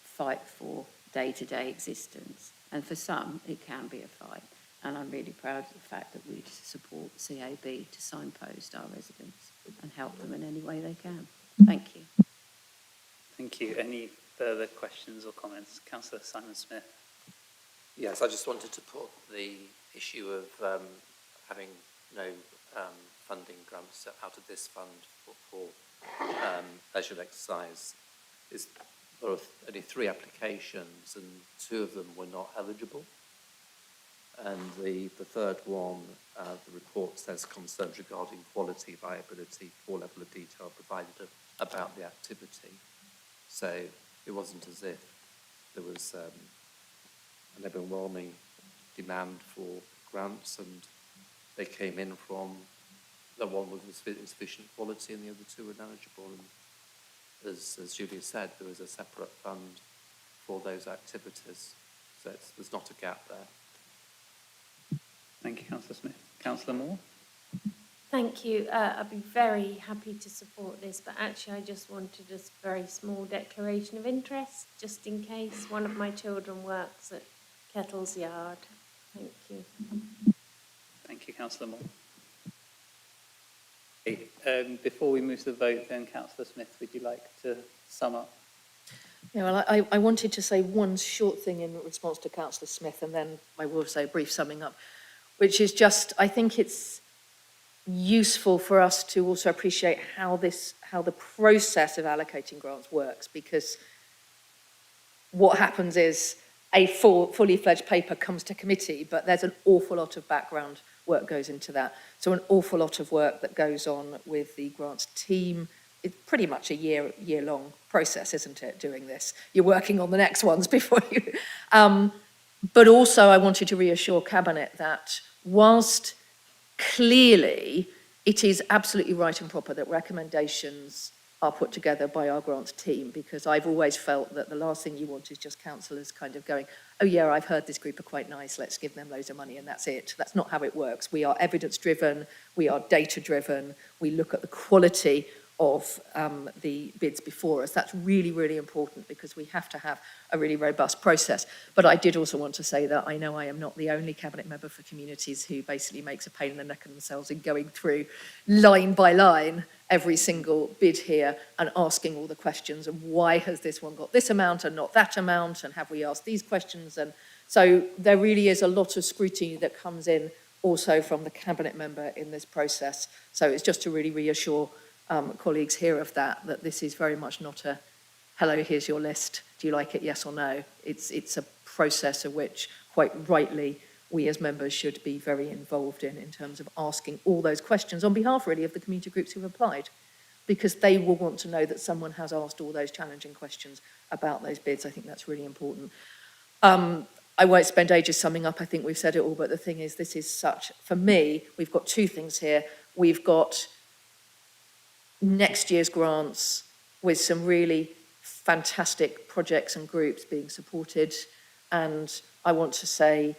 fight for day-to-day existence. And for some, it can be a fight. And I'm really proud of the fact that we support CAB to signpost our residents and help them in any way they can. Thank you. Thank you. Any further questions or comments? Councillor Simon-Smith. Yes, I just wanted to put the issue of having no funding grants out of this fund for leisure exercise. There are only 3 applications and 2 of them were not eligible. And the third one, the report says concerns regarding quality, viability, poor level of detail provided about the activity. So it wasn't as if there was an overwhelming demand for grants, and they came in from the one with insufficient quality and the other 2 were ineligible. And as Julia said, there is a separate fund for those activities. So there's not a gap there. Thank you, Councillor Smith. Councillor Moore. Thank you. I'd be very happy to support this, but actually I just wanted a very small declaration of interest, just in case one of my children works at Kettle's Yard. Thank you. Thank you, Councillor Moore. Okay, before we move to the vote then, Councillor Smith, would you like to sum up? Yeah, well, I wanted to say one short thing in response to Councillor Smith, and then I will say a brief summing up, which is just, I think it's useful for us to also appreciate how the process of allocating grants works, because what happens is a fully fledged paper comes to committee, but there's an awful lot of background work goes into that. So an awful lot of work that goes on with the grants team. It's pretty much a year-long process, isn't it, doing this? You're working on the next ones before you... but also I wanted to reassure Cabinet that whilst clearly it is absolutely right and proper that recommendations are put together by our grants team, because I've always felt that the last thing you want is just councillors kind of going, oh yeah, I've heard this group are quite nice, let's give them loads of money and that's it. That's not how it works. We are evidence-driven, we are data-driven, we look at the quality of the bids before us. That's really, really important because we have to have a really robust process. But I did also want to say that I know I am not the only Cabinet member for communities who basically makes a pain in the neck of themselves in going through line by line every single bid here and asking all the questions of why has this one got this amount and not that amount, and have we asked these questions? And so there really is a lot of scrutiny that comes in also from the Cabinet member in this process. So it's just to really reassure colleagues here of that this is very much not a, hello, here's your list, do you like it, yes or no? It's a process of which, quite rightly, we as members should be very involved in terms of asking all those questions on behalf, really, of the community groups who've applied, because they will want to know that someone has asked all those challenging questions about those bids. I think that's really important. I won't spend ages summing up, I think we've said it all, but the thing is, this is such, for me, we've got 2 things here. We've got next year's grants with some really fantastic projects and groups being supported, and I want to say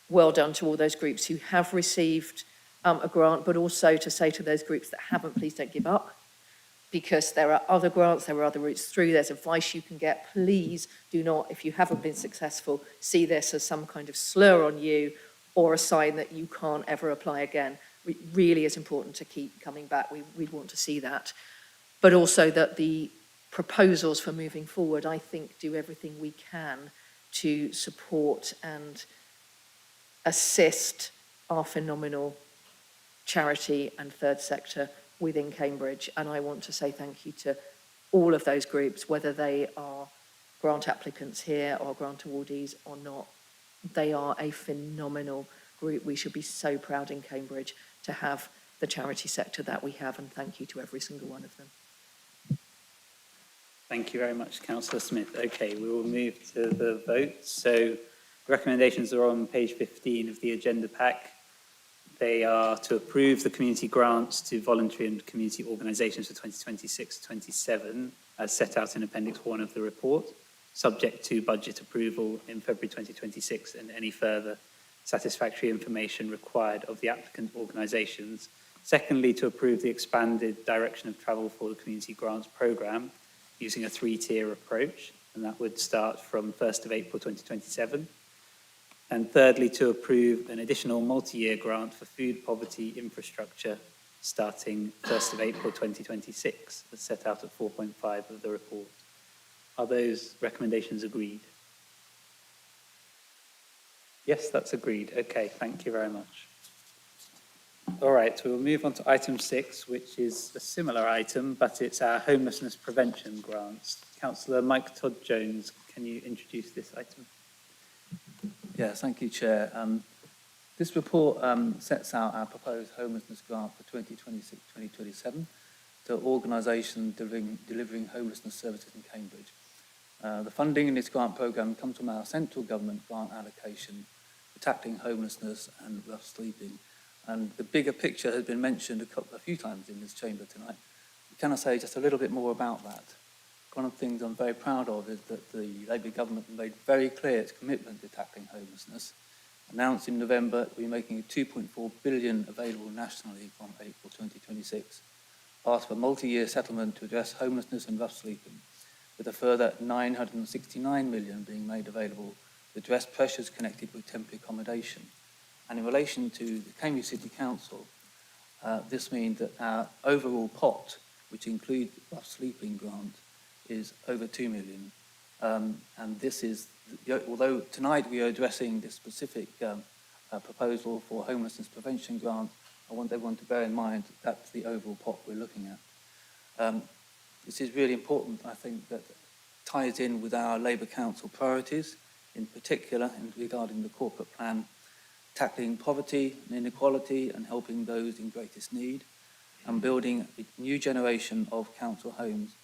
well done to all those groups who have received a grant, but also to say to those groups that haven't, please don't give up, because there are other grants, there are other routes through, there's advice you can get. Please do not, if you haven't been successful, see this as some kind of slur on you or a sign that you can't ever apply again. It really is important to keep coming back. We'd want to see that. But also that the proposals for moving forward, I think do everything we can to support and assist our phenomenal charity and third sector within Cambridge. And I want to say thank you to all of those groups, whether they are grant applicants here or grant awardees or not. They are a phenomenal group. We should be so proud in Cambridge to have the charity sector that we have, and thank you to every single one of them. Thank you very much, Councillor Smith. Okay, we will move to the vote. So recommendations are on page 15 of the agenda pack. They are to approve the community grants to voluntary and community organisations for 2026-27 as set out in Appendix 1 of the report, subject to budget approval in February 2026 and any further satisfactory information required of the applicant organisations. Secondly, to approve the expanded direction of travel for the community grants programme using a 3-tier approach, and that would start from 1st of April 2027. And thirdly, to approve an additional multi-year grant for food poverty infrastructure starting 1st of April 2026, as set out at 4.5 of the report. Are those recommendations agreed? Yes, that's agreed. Okay, thank you very much. All right, we'll move on to item 6, which is a similar item, but it's our homelessness prevention grants. Councillor Mike Todd-Jones, can you introduce this item? Yes, thank you, Chair. This report sets out our proposed homelessness grant for 2026-2027 to organisations delivering homelessness services in Cambridge. The funding in this grant programme comes from our central government grant allocation for tackling homelessness and rough sleeping. And the bigger picture has been mentioned a few times in this chamber tonight. Can I say just a little bit more about that? One of the things I'm very proud of is that the Labour government made very clear its commitment to tackling homelessness. Announced in November, we're making 2.4 billion available nationally from April 2026, part of a multi-year settlement to address homelessness and rough sleeping, with a further 969 million being made available to address pressures connected with temporary accommodation. And in relation to the Cambridge City Council, this means that our overall pot, which includes the rough sleeping grant, is over 2 million. And this is, although tonight we are addressing this specific proposal for homelessness prevention grant, I want everyone to bear in mind that that's the overall pot we're looking at. This is really important, I think, that ties in with our Labour Council priorities, in particular regarding the corporate plan, tackling poverty and inequality and helping those in greatest need, and building a new generation of council homes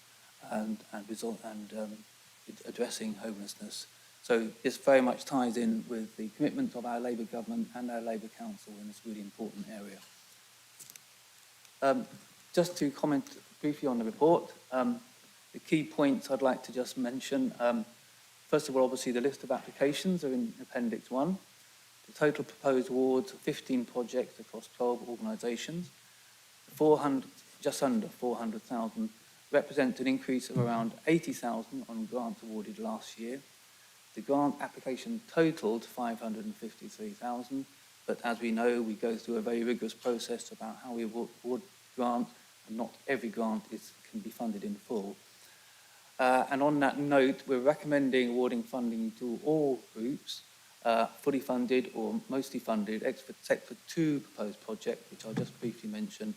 and addressing homelessness. So this very much ties in with the commitment of our Labour government and our Labour Council in this really important area. Just to comment briefly on the report, the key points I'd like to just mention. First of all, obviously the list of applications are in Appendix 1. The total proposed awards of 15 projects across 12 organisations, just under 400,000, represents an increase of around 80,000 on grants awarded last year. The grant application totaled 553,000, but as we know, we go through a very rigorous process about how we award grants, and not every grant can be funded in full. And on that note, we're recommending awarding funding to all groups, fully funded or mostly funded, except for 2 proposed projects, which I'll just briefly mention.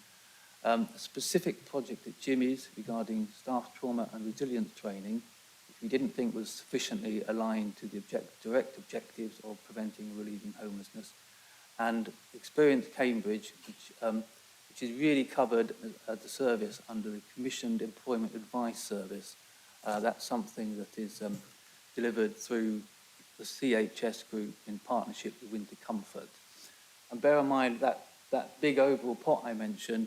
A specific project at Jimmy's regarding staff trauma and resilience training, which we didn't think was sufficiently aligned to the direct objectives of preventing and relieving homelessness. And Experience Cambridge, which is really covered as a service under the Commissioned Employment Advice Service. That's something that is delivered through the CHS group in partnership with Winter Comfort. And bear in mind that that big overall pot I mentioned,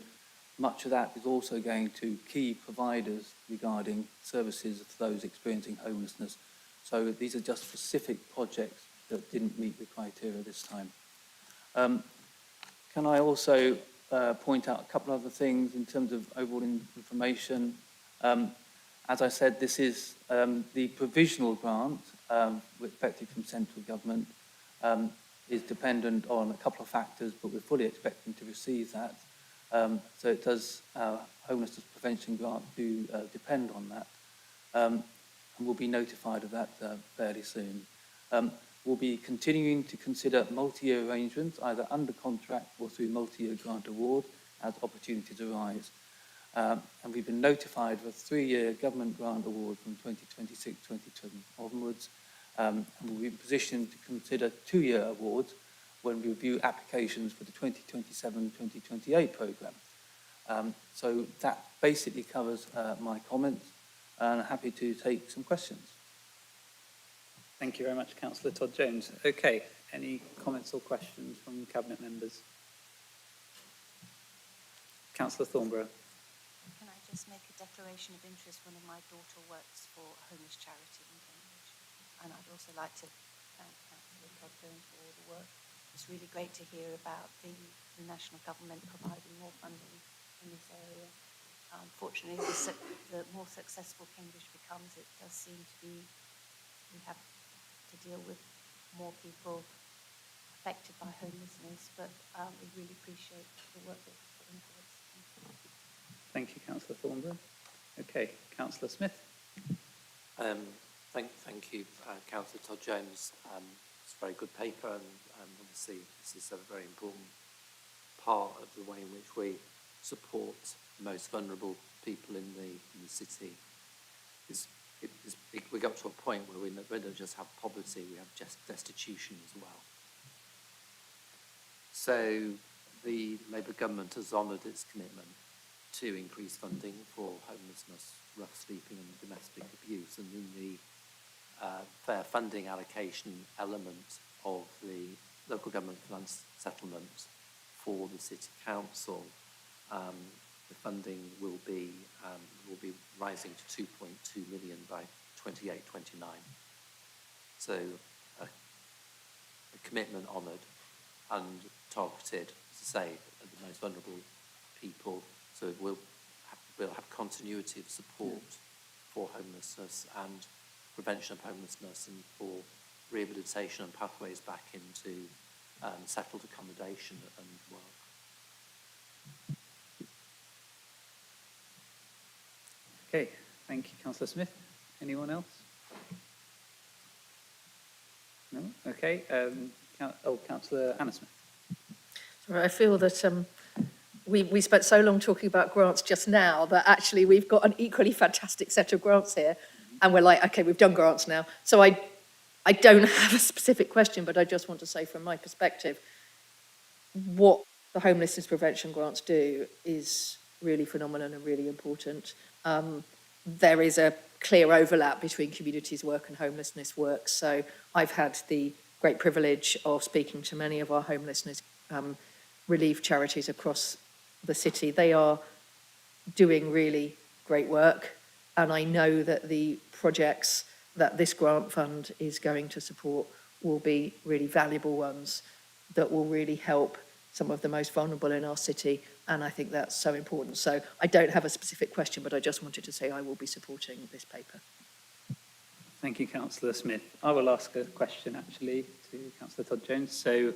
much of that is also going to key providers regarding services for those experiencing homelessness. So these are just specific projects that didn't meet the criteria this time. Can I also point out a couple of other things in terms of overall information? As I said, this is the provisional grant, effective from central government, is dependent on a couple of factors, but we're fully expecting to receive that. So it does, homelessness prevention grant do depend on that. and we'll be notified of that fairly soon. We'll be continuing to consider multi-year arrangements, either under contract or through multi-year grant award, as opportunities arise. And we've been notified of a 3-year government grant award from 2026-2027 onwards, and we'll be positioned to consider 2-year awards when we review applications for the 2027-2028 programme. So that basically covers my comments, and I'm happy to take some questions. Thank you very much, Councillor Todd-Jones. Okay, any comments or questions from Cabinet members? Councillor Thornborough. Can I just make a declaration of interest? One of my daughter works for a homeless charity in Cambridge. And I'd also like to thank Councillor Todd-Jones for all the work. It's really great to hear about the national government providing more funding in this area. Unfortunately, the more successful Cambridge becomes, it does seem to be, we have to deal with more people affected by homelessness, but we really appreciate the work that you've put into this. Thank you, Councillor Thornborough. Okay, Councillor Smith. Thank you, Councillor Todd-Jones. It's a very good paper, and obviously this is a very important part of the way in which we support the most vulnerable people in the city. We got to a point where we don't just have poverty, we have just destitution as well. So the Labour government has honoured its commitment to increase funding for homelessness, rough sleeping and domestic abuse, and in the fair funding allocation element of the local government finance settlement for the City Council, the funding will be rising to 2.2 million by 28-29. So a commitment honoured and targeted, to say, at the most vulnerable people. So we'll have continuity of support for homelessness and prevention of homelessness, and for rehabilitation and pathways back into settled accommodation and work. Okay, thank you, Councillor Smith. Anyone else? No? Okay. Councillor Hannah-Smith. Sorry, I feel that we spent so long talking about grants just now that actually we've got an equally fantastic set of grants here, and we're like, okay, we've done grants now. So I don't have a specific question, but I just want to say from my perspective, what the homelessness prevention grants do is really phenomenal and really important. There is a clear overlap between communities work and homelessness work. So I've had the great privilege of speaking to many of our homelessness relief charities across the city. They are doing really great work, and I know that the projects that this grant fund is going to support will be really valuable ones that will really help some of the most vulnerable in our city, and I think that's so important. So I don't have a specific question, but I just wanted to say I will be supporting this paper. Thank you, Councillor Smith. I will ask a question, actually, to Councillor Todd-Jones. So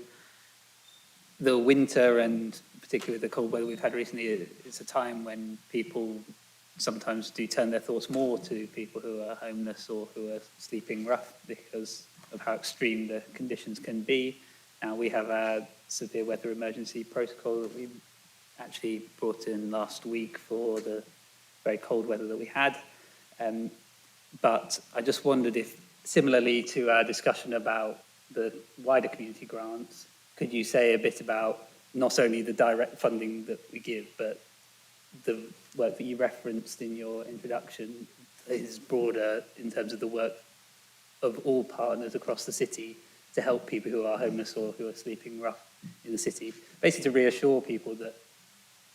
the winter, and particularly the cold weather we've had recently, it's a time when people sometimes do turn their thoughts more to people who are homeless or who are sleeping rough because of how extreme the conditions can be. Now, we have a severe weather emergency protocol that we actually brought in last week for the very cold weather that we had. But I just wondered if, similarly to our discussion about the wider community grants, could you say a bit about not only the direct funding that we give, but the work that you referenced in your introduction is broader in terms of the work of all partners across the city to help people who are homeless or who are sleeping rough in the city, basically to reassure people that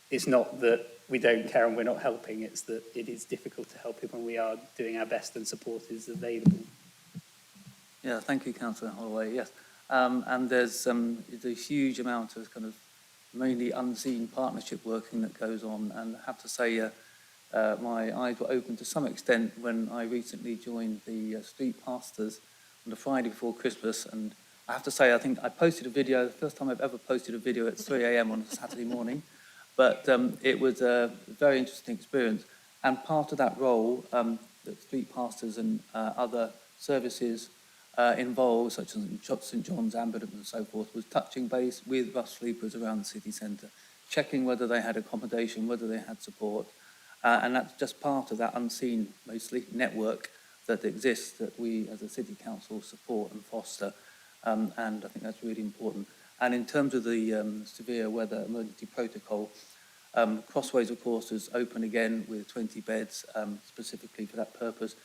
it's not that we don't care and we're not helping, it's that it is difficult to help people and we are doing our best and support is available. Yeah, thank you, Councillor Holloway. Yes, and there's a huge amount of kind of mainly unseen partnership working that goes on, and I have to say my eyes were opened to some extent when I recently joined the Street Pastors on the Friday before Christmas, and I have to say I think I posted a video, the first time I've ever posted a video at 3 a.m. on a Saturday morning, but it was a very interesting experience, and part of that role that street pastors and other services involved, such as St John's, Ambulance and so forth, was touching base with rough sleepers around the city centre, checking whether they had accommodation, whether they had support. And that's just part of that unseen, mostly, network that exists that we as a city council support and foster. And I think that's really important. And in terms of the severe weather emergency protocol, Crossways, of course, is open again with 20 beds specifically for that purpose.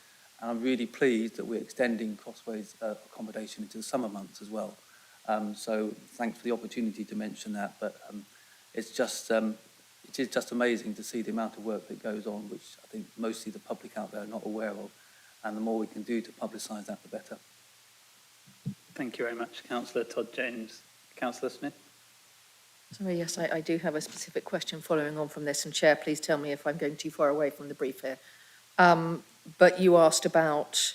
And I'm really pleased that we're extending Crossways accommodation into the summer months as well. So thanks for the opportunity to mention that. But it is just amazing to see the amount of work that goes on, which I think mostly the public out there are not aware of. And the more we can do to publicise that, the better. Thank you very much, Councillor Todd James. Councillor Smith? Sorry, yes, I do have a specific question following on from this, and Chair, please tell me if I'm going too far away from the brief here. But you asked about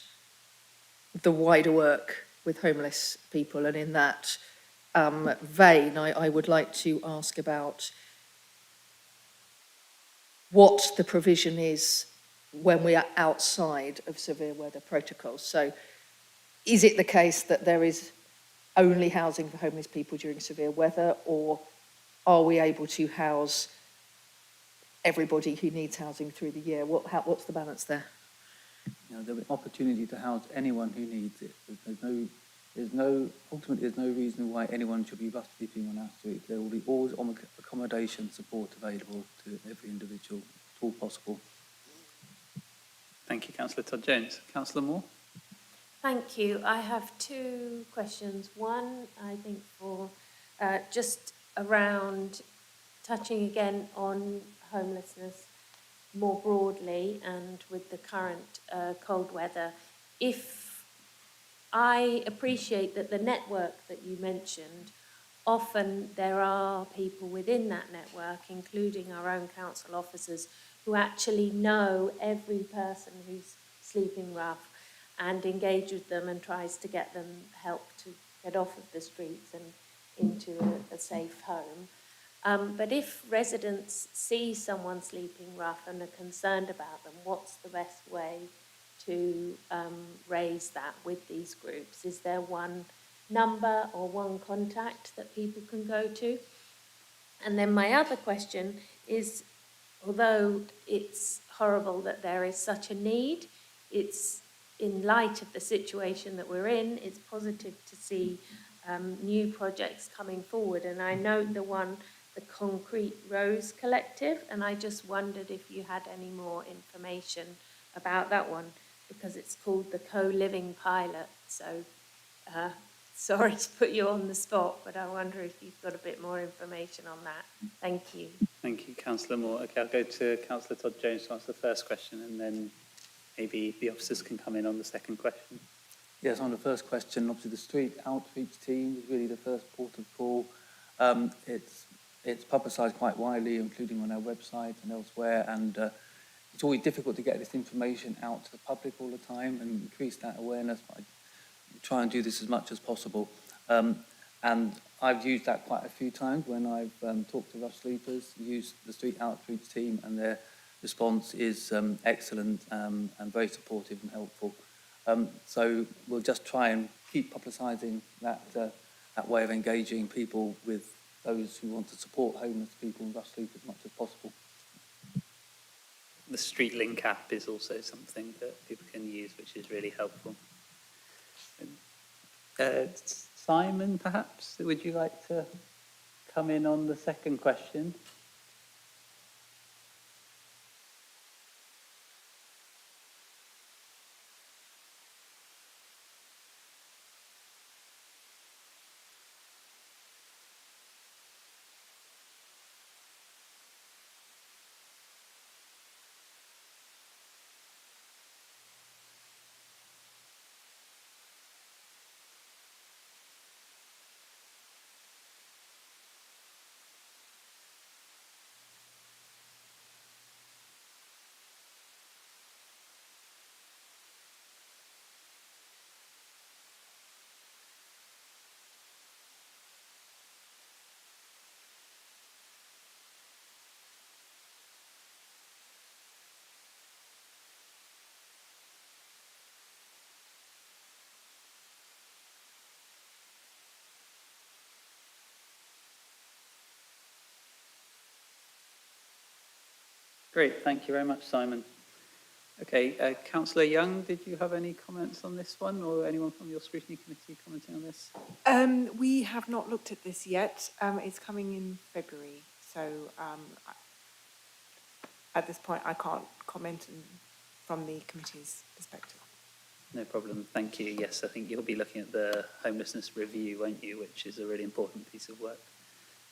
the wider work with homeless people, and in that vein, I would like to ask about what the provision is when we are outside of severe weather protocols. So is it the case that there is only housing for homeless people during severe weather, or are we able to house everybody who needs housing through the year? What's the balance there? You know, the opportunity to house anyone who needs it. There's no reason why anyone should be rough sleeping on our street. There will be always accommodation support available to every individual, at all possible. Thank you, Councillor Todd James. Councillor Moore? Thank you. I have two questions. One, I think, for just around touching again on homelessness more broadly and with the current cold weather. If I appreciate that the network that you mentioned, often there are people within that network, including our own council officers, who actually know every person who's sleeping rough and engage with them and tries to get them help to get off of the streets and into a safe home. But if residents see someone sleeping rough and are concerned about them, what's the best way to raise that with these groups? Is there one number or one contact that people can go to? And then my other question is, although it's horrible that there is such a need, it's in light of the situation that we're in, it's positive to see new projects coming forward. And I note the Concrete Rose Collective, and I just wondered if you had any more information about that one, because it's called the Co-Living Pilot. So sorry to put you on the spot, but I wonder if you've got a bit more information on that. Thank you. Thank you, Councillor Moore. Okay, I'll go to Councillor Todd Jones to answer the first question, and then maybe the officers can come in on the second question. Yes, on the first question, obviously the street outreach team is really the first port of call. It's publicised quite widely, including on our website and elsewhere, and it's always difficult to get this information out to the public all the time and increase that awareness. I try and do this as much as possible. And I've used that quite a few times when I've talked to rough sleepers, used the street outreach team, and their response is excellent and very supportive and helpful. So we'll just try and keep publicising that way of engaging people with those who want to support homeless people and rough sleep as much as possible. The Street Link app is also something that people can use, which is really helpful. Simon, perhaps, would you like to come in on the second question? Great, thank you very much, Simon. Okay, Councillor Young, did you have any comments on this one, or anyone from your scrutiny committee commenting on this? We have not looked at this yet. It's coming in February, so at this point I can't comment from the committee's perspective. No problem, thank you. Yes, I think you'll be looking at the homelessness review, won't you, which is a really important piece of work.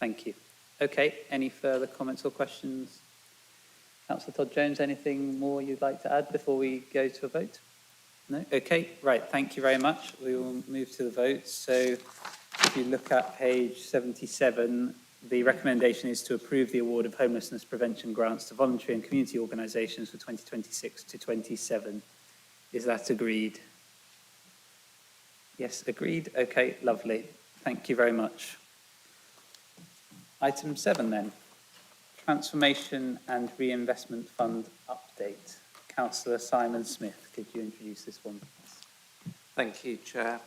Thank you. Okay, any further comments or questions? Councillor Todd-Jones, anything more you'd like to add before we go to a vote? No? Okay, right, thank you very much. We will move to the vote. So if you look at page 77, the recommendation is to approve the award of homelessness prevention grants to voluntary and community organisations for 2026 to 27. Is that agreed? Yes, agreed. Okay, lovely. Thank you very much. Item 7 then. Transformation and Reinvestment Fund update. Councillor Simon Smith, could you introduce this one, please? Thank you, Chair.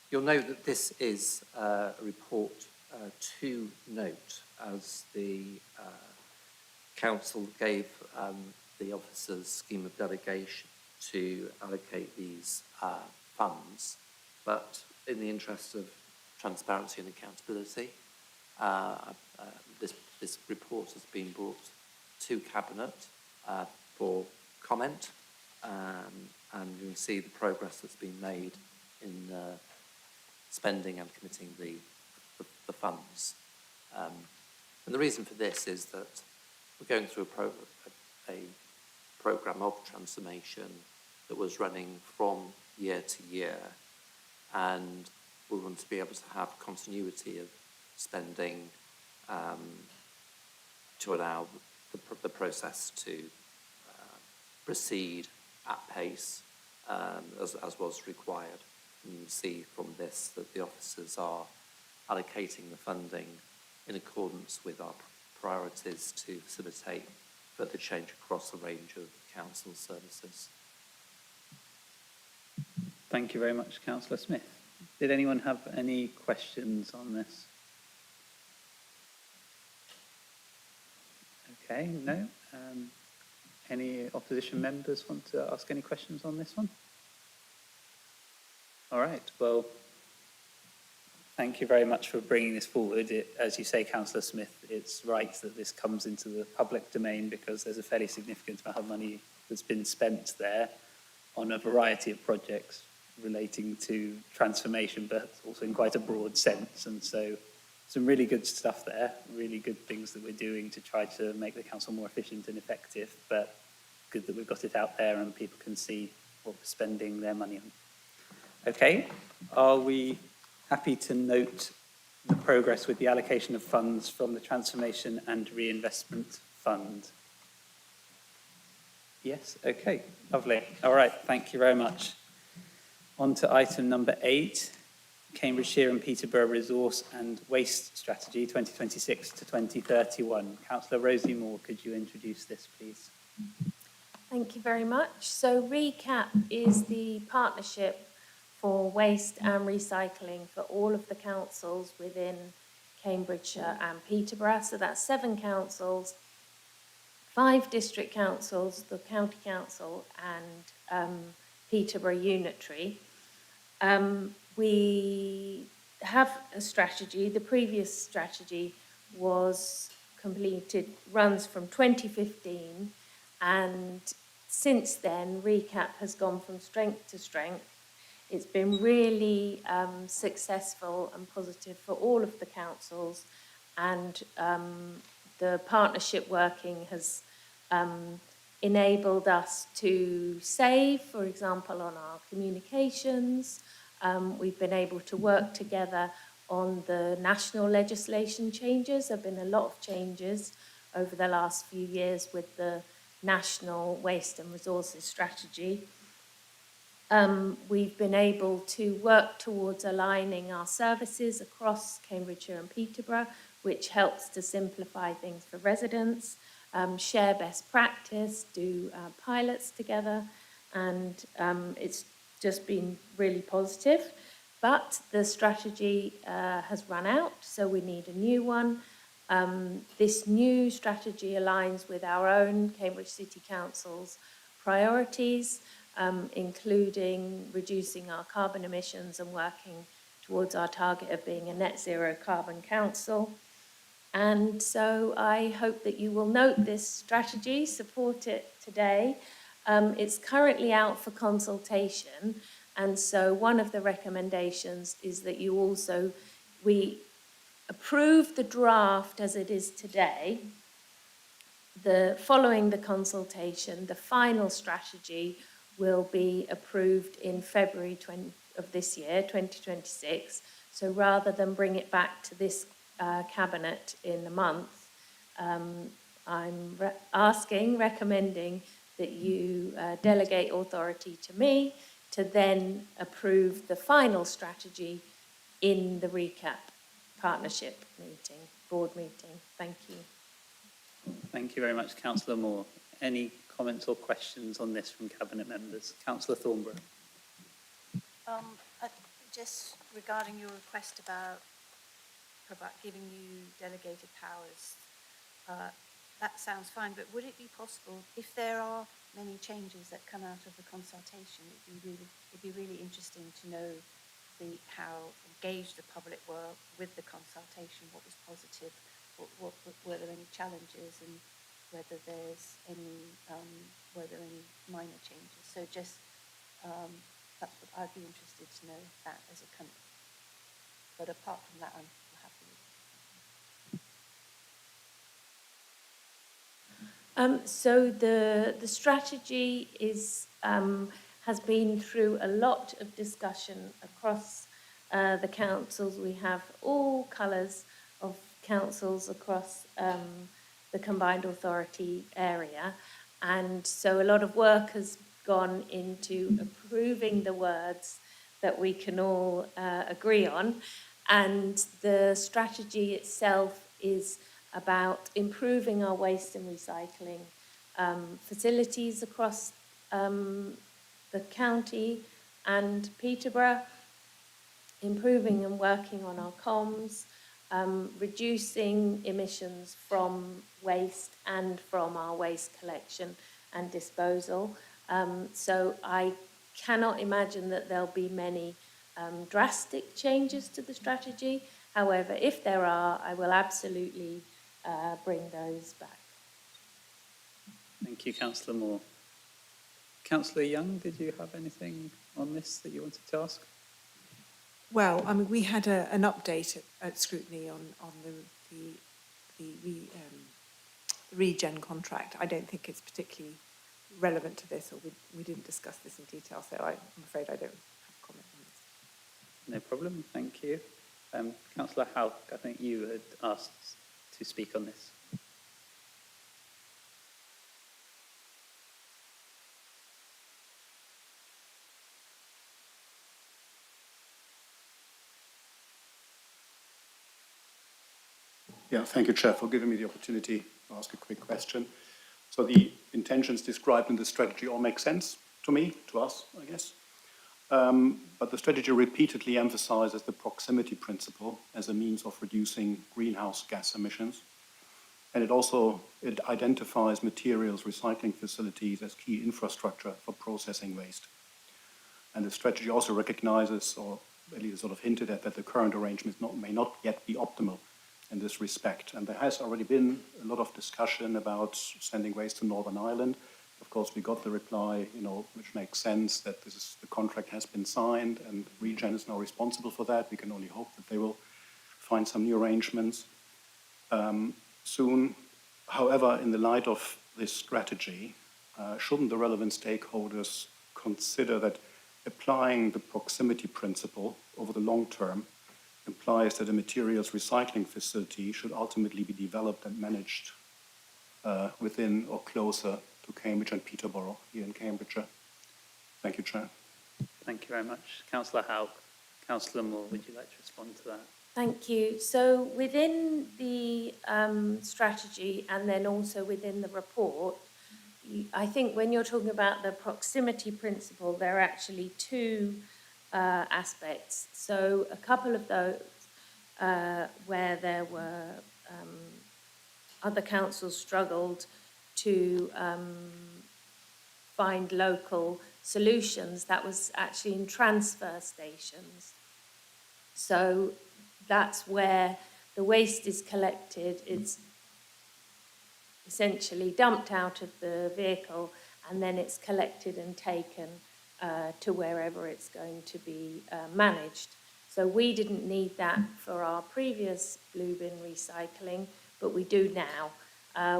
You'll know that this is a report to note, as the Council gave the officers scheme of delegation to allocate these funds, but in the interest of transparency and accountability, this report has been brought to Cabinet for comment, and you can see the progress that's been made in spending and committing the funds. And the reason for this is that we're going through a programme of transformation that was running from year to year, and we want to be able to have continuity of spending to allow the process to proceed at pace as was required. And you can see from this that the officers are allocating the funding in accordance with our priorities to facilitate further change across a range of council services. Thank you very much, Councillor Smith. Did anyone have any questions on this? Okay, no. Any opposition members want to ask any questions on this one? All right, well, thank you very much for bringing this forward. As you say, Councillor Smith, it's right that this comes into the public domain because there's a fairly significant amount of money that's been spent there on a variety of projects relating to transformation, but also in quite a broad sense. And so some really good stuff there, really good things that we're doing to try to make the council more efficient and effective, but good that we've got it out there and people can see what we're spending their money on. Okay, are we happy to note the progress with the allocation of funds from the Transformation and Reinvestment Fund? Yes, okay, lovely. All right, thank you very much. On to item number 8, Cambridgeshire and Peterborough Resource and Waste Strategy 2026 to 2031. Councillor Rosie Moore, could you introduce this, please? Thank you very much. So RECAP is the partnership for waste and recycling for all of the councils within Cambridgeshire and Peterborough. So that's 7 councils, 5 district councils, the county council and Peterborough Unitary. We have a strategy. The previous strategy was completed, runs from 2015, and since then RECAP has gone from strength to strength. It's been really successful and positive for all of the councils, and the partnership working has enabled us to save, for example, on our communications. We've been able to work together on the national legislation changes. There have been a lot of changes over the last few years with the National Waste and Resources Strategy. We've been able to work towards aligning our services across Cambridgeshire and Peterborough, which helps to simplify things for residents, share best practice, do pilots together, and it's just been really positive. But the strategy has run out, so we need a new one. This new strategy aligns with our own Cambridge City Council's priorities, including reducing our carbon emissions and working towards our target of being a net zero carbon council. And so I hope that you will note this strategy, support it today. It's currently out for consultation, and so one of the recommendations is that we approve the draft as it is today. Following the consultation, the final strategy will be approved in February of this year, 2026. So rather than bring it back to this Cabinet in a month, I'm recommending that you delegate authority to me to then approve the final strategy in the recap partnership meeting, board meeting. Thank you. Thank you very much, Councillor Moore. Any comments or questions on this from Cabinet members? Councillor Thornborough. Just regarding your request about giving you delegated powers, that sounds fine, but would it be possible, if there are many changes that come out of the consultation, it'd be really interesting to know how engaged the public were with the consultation, what was positive, what were there any challenges, and whether there's any were there any minor changes. So just that's what I'd be interested to know, that as a country. But apart from that, I'm happy with it. So the strategy has been through a lot of discussion across the councils. We have all colours of councils across the combined authority area, and so a lot of work has gone into approving the words that we can all agree on, and the strategy itself is about improving our waste and recycling facilities across the county and Peterborough, improving and working on our comms, reducing emissions from waste and from our waste collection and disposal. So I cannot imagine that there'll be many drastic changes to the strategy. However, if there are, I will absolutely bring those back. Thank you, Councillor Moore. Councillor Young, did you have anything on this that you wanted to ask? Well, I mean, we had an update at scrutiny on the regen contract. I don't think it's particularly relevant to this, or we didn't discuss this in detail, so I'm afraid I don't have a comment on this. No problem, thank you. Councillor Houck, I think you had asked to speak on this. Yeah, thank you, Chair, for giving me the opportunity to ask a quick question. So the intentions described in the strategy all make sense to me, to us, I guess. But the strategy repeatedly emphasizes the proximity principle as a means of reducing greenhouse gas emissions. And it identifies materials recycling facilities as key infrastructure for processing waste. And the strategy also recognizes, or at least sort of hinted at, that the current arrangement may not yet be optimal in this respect. And there has already been a lot of discussion about sending waste to Northern Ireland. Of course, we got the reply, which makes sense, that the contract has been signed and Regen is now responsible for that. We can only hope that they will find some new arrangements soon. However, in the light of this strategy, shouldn't the relevant stakeholders consider that applying the proximity principle over the long term implies that a materials recycling facility should ultimately be developed and managed within or closer to Cambridge and Peterborough here in Cambridgeshire? Thank you, Chair. Thank you very much. Councillor Houck. Councillor Moore, would you like to respond to that? Thank you. So within the strategy and then also within the report, I think when you're talking about the proximity principle, there are actually two aspects. So a couple of those where there were other councils struggled to find local solutions, that was actually in transfer stations. So that's where the waste is collected. It's essentially dumped out of the vehicle, and then it's collected and taken to wherever it's going to be managed. So we didn't need that for our previous blue bin recycling, but we do now.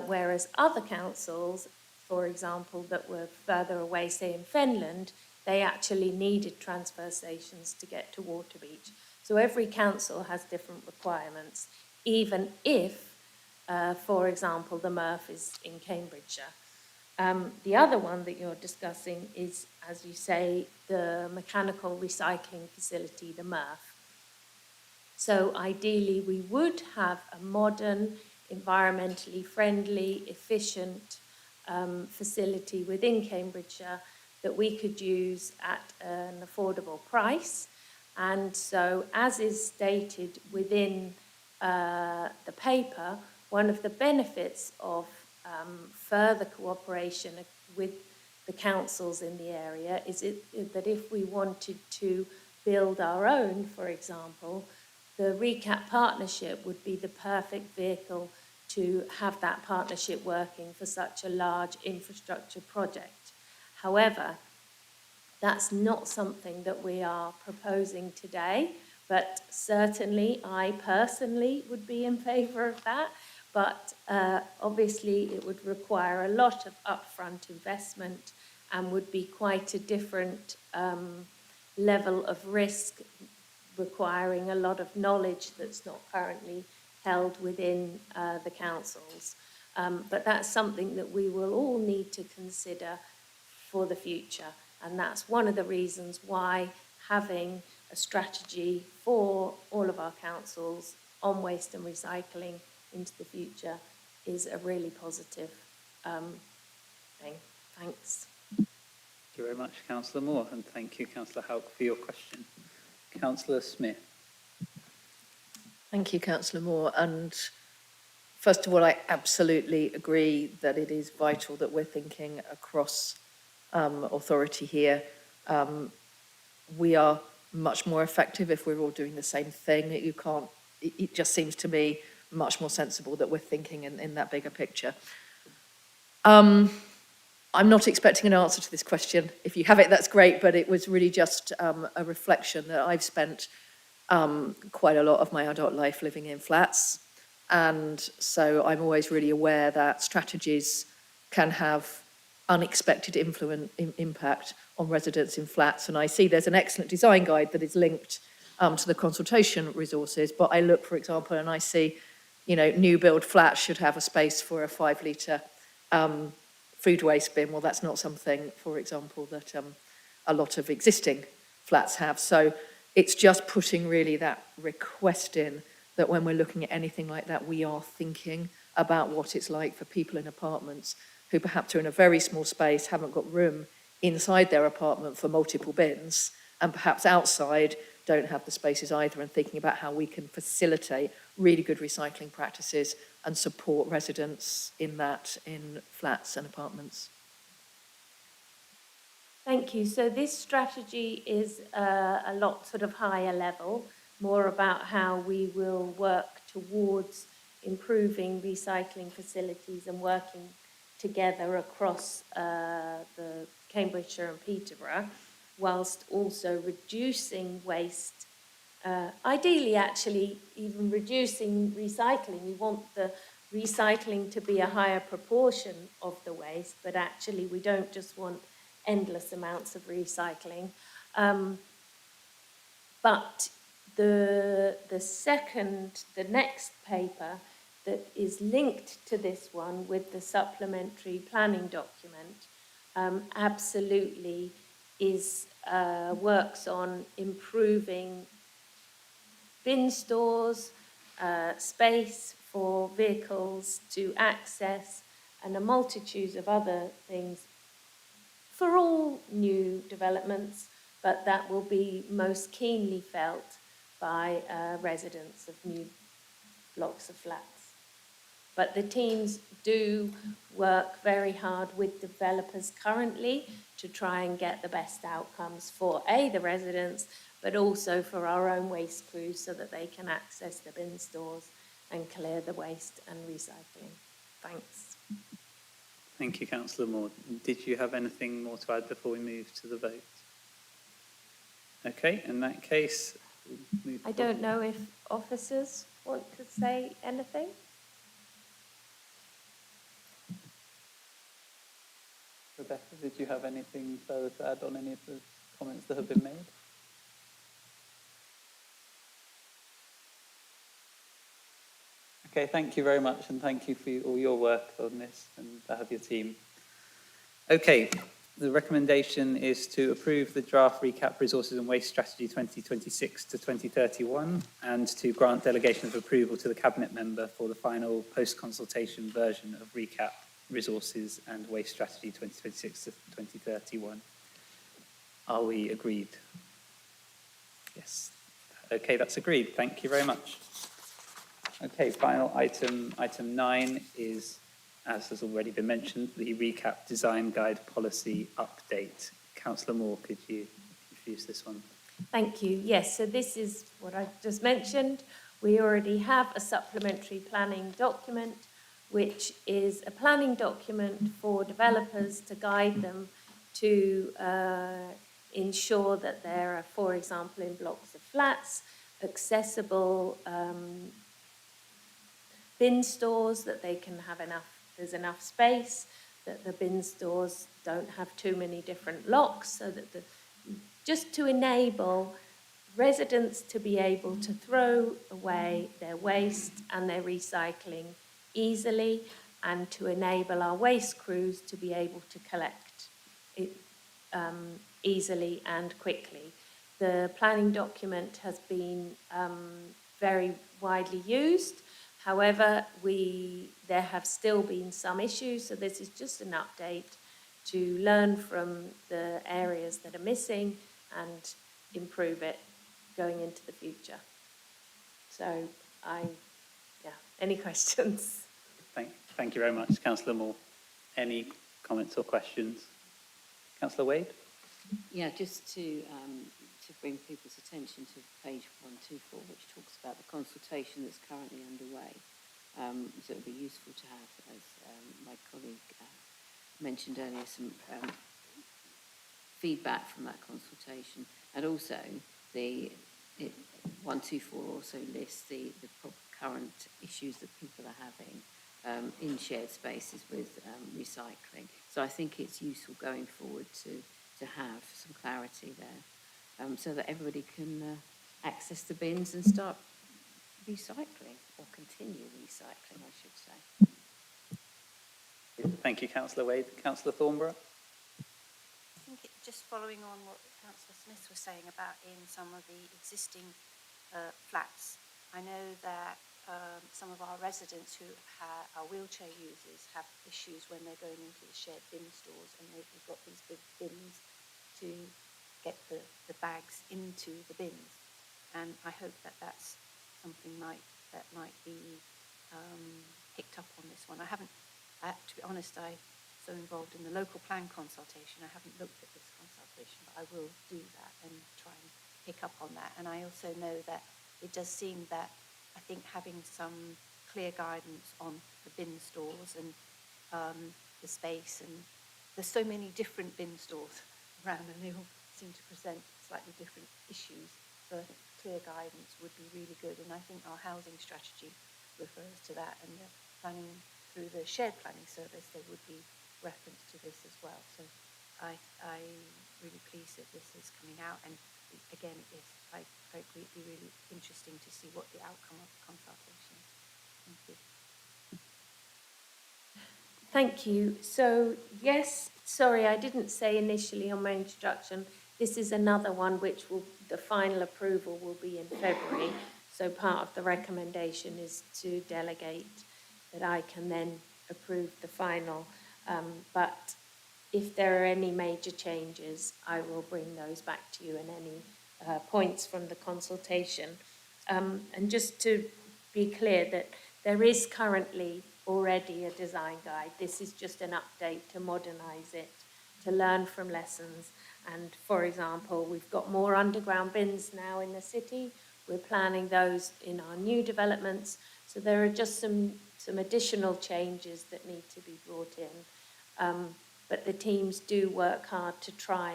Whereas other councils, for example, that were further away, say in Fenland, they actually needed transfer stations to get to Waterbeach. So every council has different requirements, even if, for example, the MRF is in Cambridgeshire. The other one that you're discussing is, as you say, the mechanical recycling facility, the MRF. So ideally, we would have a modern, environmentally friendly, efficient facility within Cambridgeshire that we could use at an affordable price. And so, as is stated within the paper, one of the benefits of further cooperation with the councils in the area is that if we wanted to build our own, for example, the RECAP partnership would be the perfect vehicle to have that partnership working for such a large infrastructure project. However, that's not something that we are proposing today, but certainly I personally would be in favour of that. But obviously it would require a lot of upfront investment and would be quite a different level of risk, requiring a lot of knowledge that's not currently held within the councils. But that's something that we will all need to consider for the future. And that's one of the reasons why having a strategy for all of our councils on waste and recycling into the future is a really positive thing. Thanks. Thank you very much, Councillor Moore, and thank you, Councillor Houck, for your question. Councillor Smith. Thank you, Councillor Moore. And first of all, I absolutely agree that it is vital that we're thinking across authority here. We are much more effective if we're all doing the same thing. It just seems to me much more sensible that we're thinking in that bigger picture. I'm not expecting an answer to this question. If you have it, that's great, but it was really just a reflection that I've spent quite a lot of my adult life living in flats. And so I'm always really aware that strategies can have unexpected impact on residents in flats. And I see there's an excellent design guide that is linked to the consultation resources. But I look, for example, and I see, new build flats should have a space for a 5 litre food waste bin. Well, that's not something, for example, that a lot of existing flats have. So it's just putting really that request in that when we're looking at anything like that, we are thinking about what it's like for people in apartments who perhaps are in a very small space, haven't got room inside their apartment for multiple bins, and perhaps outside don't have the spaces either, and thinking about how we can facilitate really good recycling practices and support residents in that in flats and apartments. Thank you. So this strategy is a lot sort of higher level, more about how we will work towards improving recycling facilities and working together across the Cambridgeshire and Peterborough, whilst also reducing waste. Ideally, actually, even reducing recycling. We want the recycling to be a higher proportion of the waste, but actually we don't just want endless amounts of recycling. But the next paper that is linked to this one with the supplementary planning document absolutely is works on improving bin stores, space for vehicles to access, and a multitude of other things for all new developments, but that will be most keenly felt by residents of new blocks of flats. But the teams do work very hard with developers currently to try and get the best outcomes for the residents, but also for our own waste crews so that they can access the bin stores and clear the waste and recycling. Thanks. Thank you, Councillor Moore. Did you have anything more to add before we move to the vote? Okay, in that case, we'll move I don't know if officers want to say anything. Rebecca, did you have anything further to add on any of the comments that have been made? Okay, thank you very much, and thank you for all your work on this and to have your team. Okay, the recommendation is to approve the draft recap resources and waste strategy 2026 to 2031 and to grant delegation of approval to the cabinet member for the final post-consultation version of recap resources and waste strategy 2026 to 2031. Are we agreed? Yes. Okay, that's agreed. Thank you very much. Okay, final item 9 is, as has already been mentioned, the recap design guide policy update. Councillor Moore, could you introduce this one? Thank you. Yes, so this is what I just mentioned. We already have a supplementary planning document, which is a planning document for developers to guide them to ensure that there are, for example, in blocks of flats, accessible bin stores, that they can have there's enough space, that the bin stores don't have too many different locks, so that just to enable residents to be able to throw away their waste and their recycling easily, and to enable our waste crews to be able to collect it easily and quickly. The planning document has been very widely used. However, there have still been some issues, so this is just an update to learn from the areas that are missing and improve it going into the future. So, any questions? Thank you very much, Councillor Moore. Any comments or questions? Councillor Wade? Yeah, just to bring people's attention to page 124, which talks about the consultation that's currently underway. So it would be useful to have, as my colleague mentioned earlier, some feedback from that consultation. And also, 124 also lists the current issues that people are having in shared spaces with recycling. So I think it's useful going forward to have some clarity there, so that everybody can access the bins and start recycling, or continue recycling, I should say. Thank you, Councillor Wade. Councillor Thornborough? I think just following on what Councillor Smith was saying about in some of the existing flats, I know that some of our residents who are wheelchair users have issues when they're going into the shared bin stores, and they've got these big bins to get the bags into the bins. And I hope that that's something that might be picked up on this one. To be honest, I'm so involved in the local plan consultation, I haven't looked at this consultation, but I will do that and try and pick up on that. And I also know that it does seem that I think having some clear guidance on the bin stores and the space, and there's so many different bin stores around, and they all seem to present slightly different issues. So I think clear guidance would be really good, and I think our housing strategy refers to that, and the planning through the shared planning service, there would be reference to this as well. So I'm really pleased that this is coming out, and again, I agree it'd be really interesting to see what the outcome of the consultation is. Thank you. Thank you. So, yes, sorry, I didn't say initially on my introduction, this is another one which the final approval will be in February. So part of the recommendation is to delegate that I can then approve the final. But if there are any major changes, I will bring those back to you, and any points from the consultation. And just to be clear that there is currently already a design guide. This is just an update to modernise it, to learn from lessons. And for example, we've got more underground bins now in the city. We're planning those in our new developments. So there are just some additional changes that need to be brought in. But the teams do work hard to try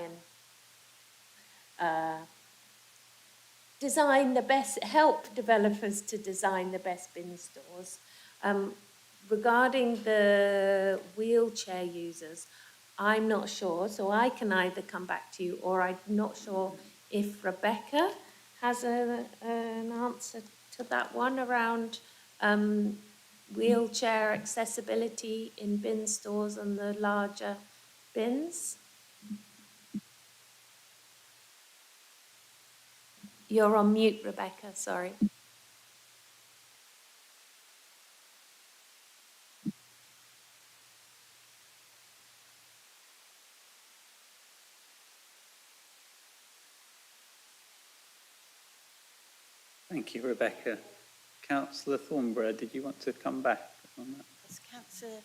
and design the best, help developers to design the best bin stores. Regarding the wheelchair users, I'm not sure, so I can either come back to you, or I'm not sure if Rebecca has an answer to that one around wheelchair accessibility in bin stores and the larger bins. You're on mute, Rebecca, sorry. Thank you, Rebecca. Councillor Thornborough, did you want to come back on that? As Councillor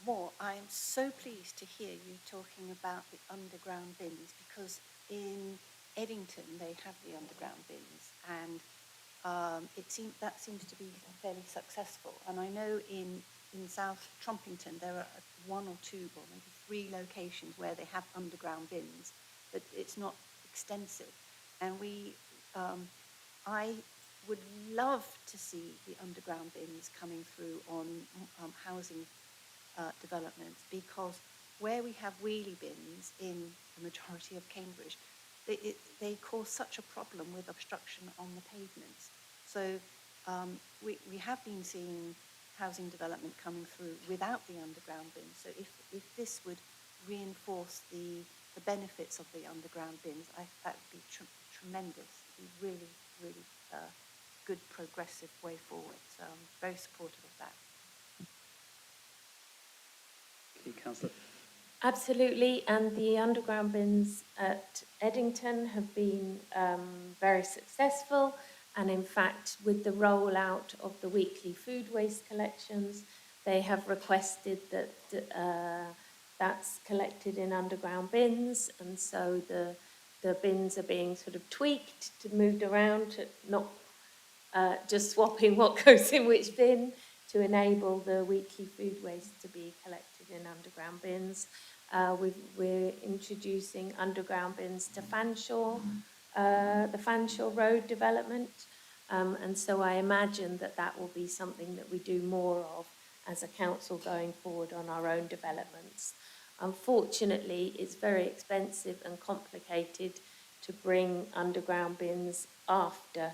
Moore, I am so pleased to hear you talking about the underground bins, because in Eddington they have the underground bins, and that seems to be fairly successful. And I know in South Trumpington there are 1 or 2 or maybe 3 locations where they have underground bins, but it's not extensive. And I would love to see the underground bins coming through on housing developments, because where we have wheelie bins in the majority of Cambridge, they cause such a problem with obstruction on the pavements. So we have been seeing housing development coming through without the underground bins. So if this would reinforce the benefits of the underground bins, that would be tremendous. It would be really, really good progressive way forward. So I'm very supportive of that. Thank you, Councillor. Absolutely, and the underground bins at Eddington have been very successful, and in fact with the rollout of the weekly food waste collections, they have requested that that's collected in underground bins, and so the bins are being sort of tweaked to moved around, to not just swapping what goes in which bin, to enable the weekly food waste to be collected in underground bins. We're introducing underground bins to Fanshawe, the Fanshawe Road development, and so I imagine that will be something that we do more of as a council going forward on our own developments. Unfortunately, it's very expensive and complicated to bring underground bins after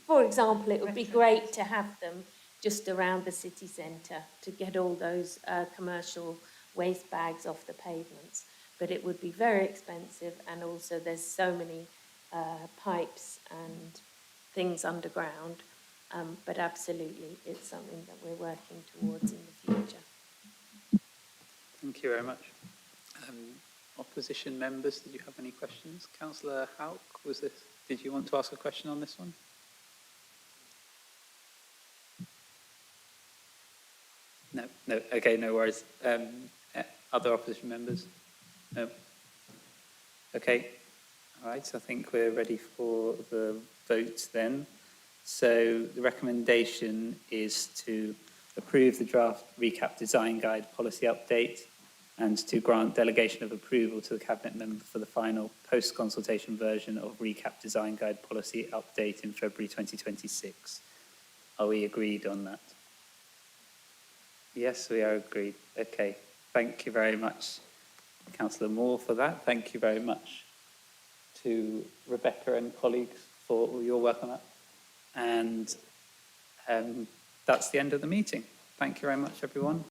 for example, it would be great to have them just around the city centre to get all those commercial waste bags off the pavements. But it would be very expensive, and also there's so many pipes and things underground. But absolutely, it's something that we're working towards in the future. Thank you very much. Opposition members, did you have any questions? Councillor Houck, did you want to ask a question on this one? No, okay, no worries. Other opposition members? No. Okay, all right, so I think we're ready for the vote then. So the recommendation is to approve the draft recap design guide policy update and to grant delegation of approval to the Cabinet member for the final post-consultation version of recap design guide policy update in February 2026. Are we agreed on that? Yes, we are agreed. Okay, thank you very much, Councillor Moore, for that. Thank you very much to Rebecca and colleagues for all your work on that. And that's the end of the meeting. Thank you very much, everyone.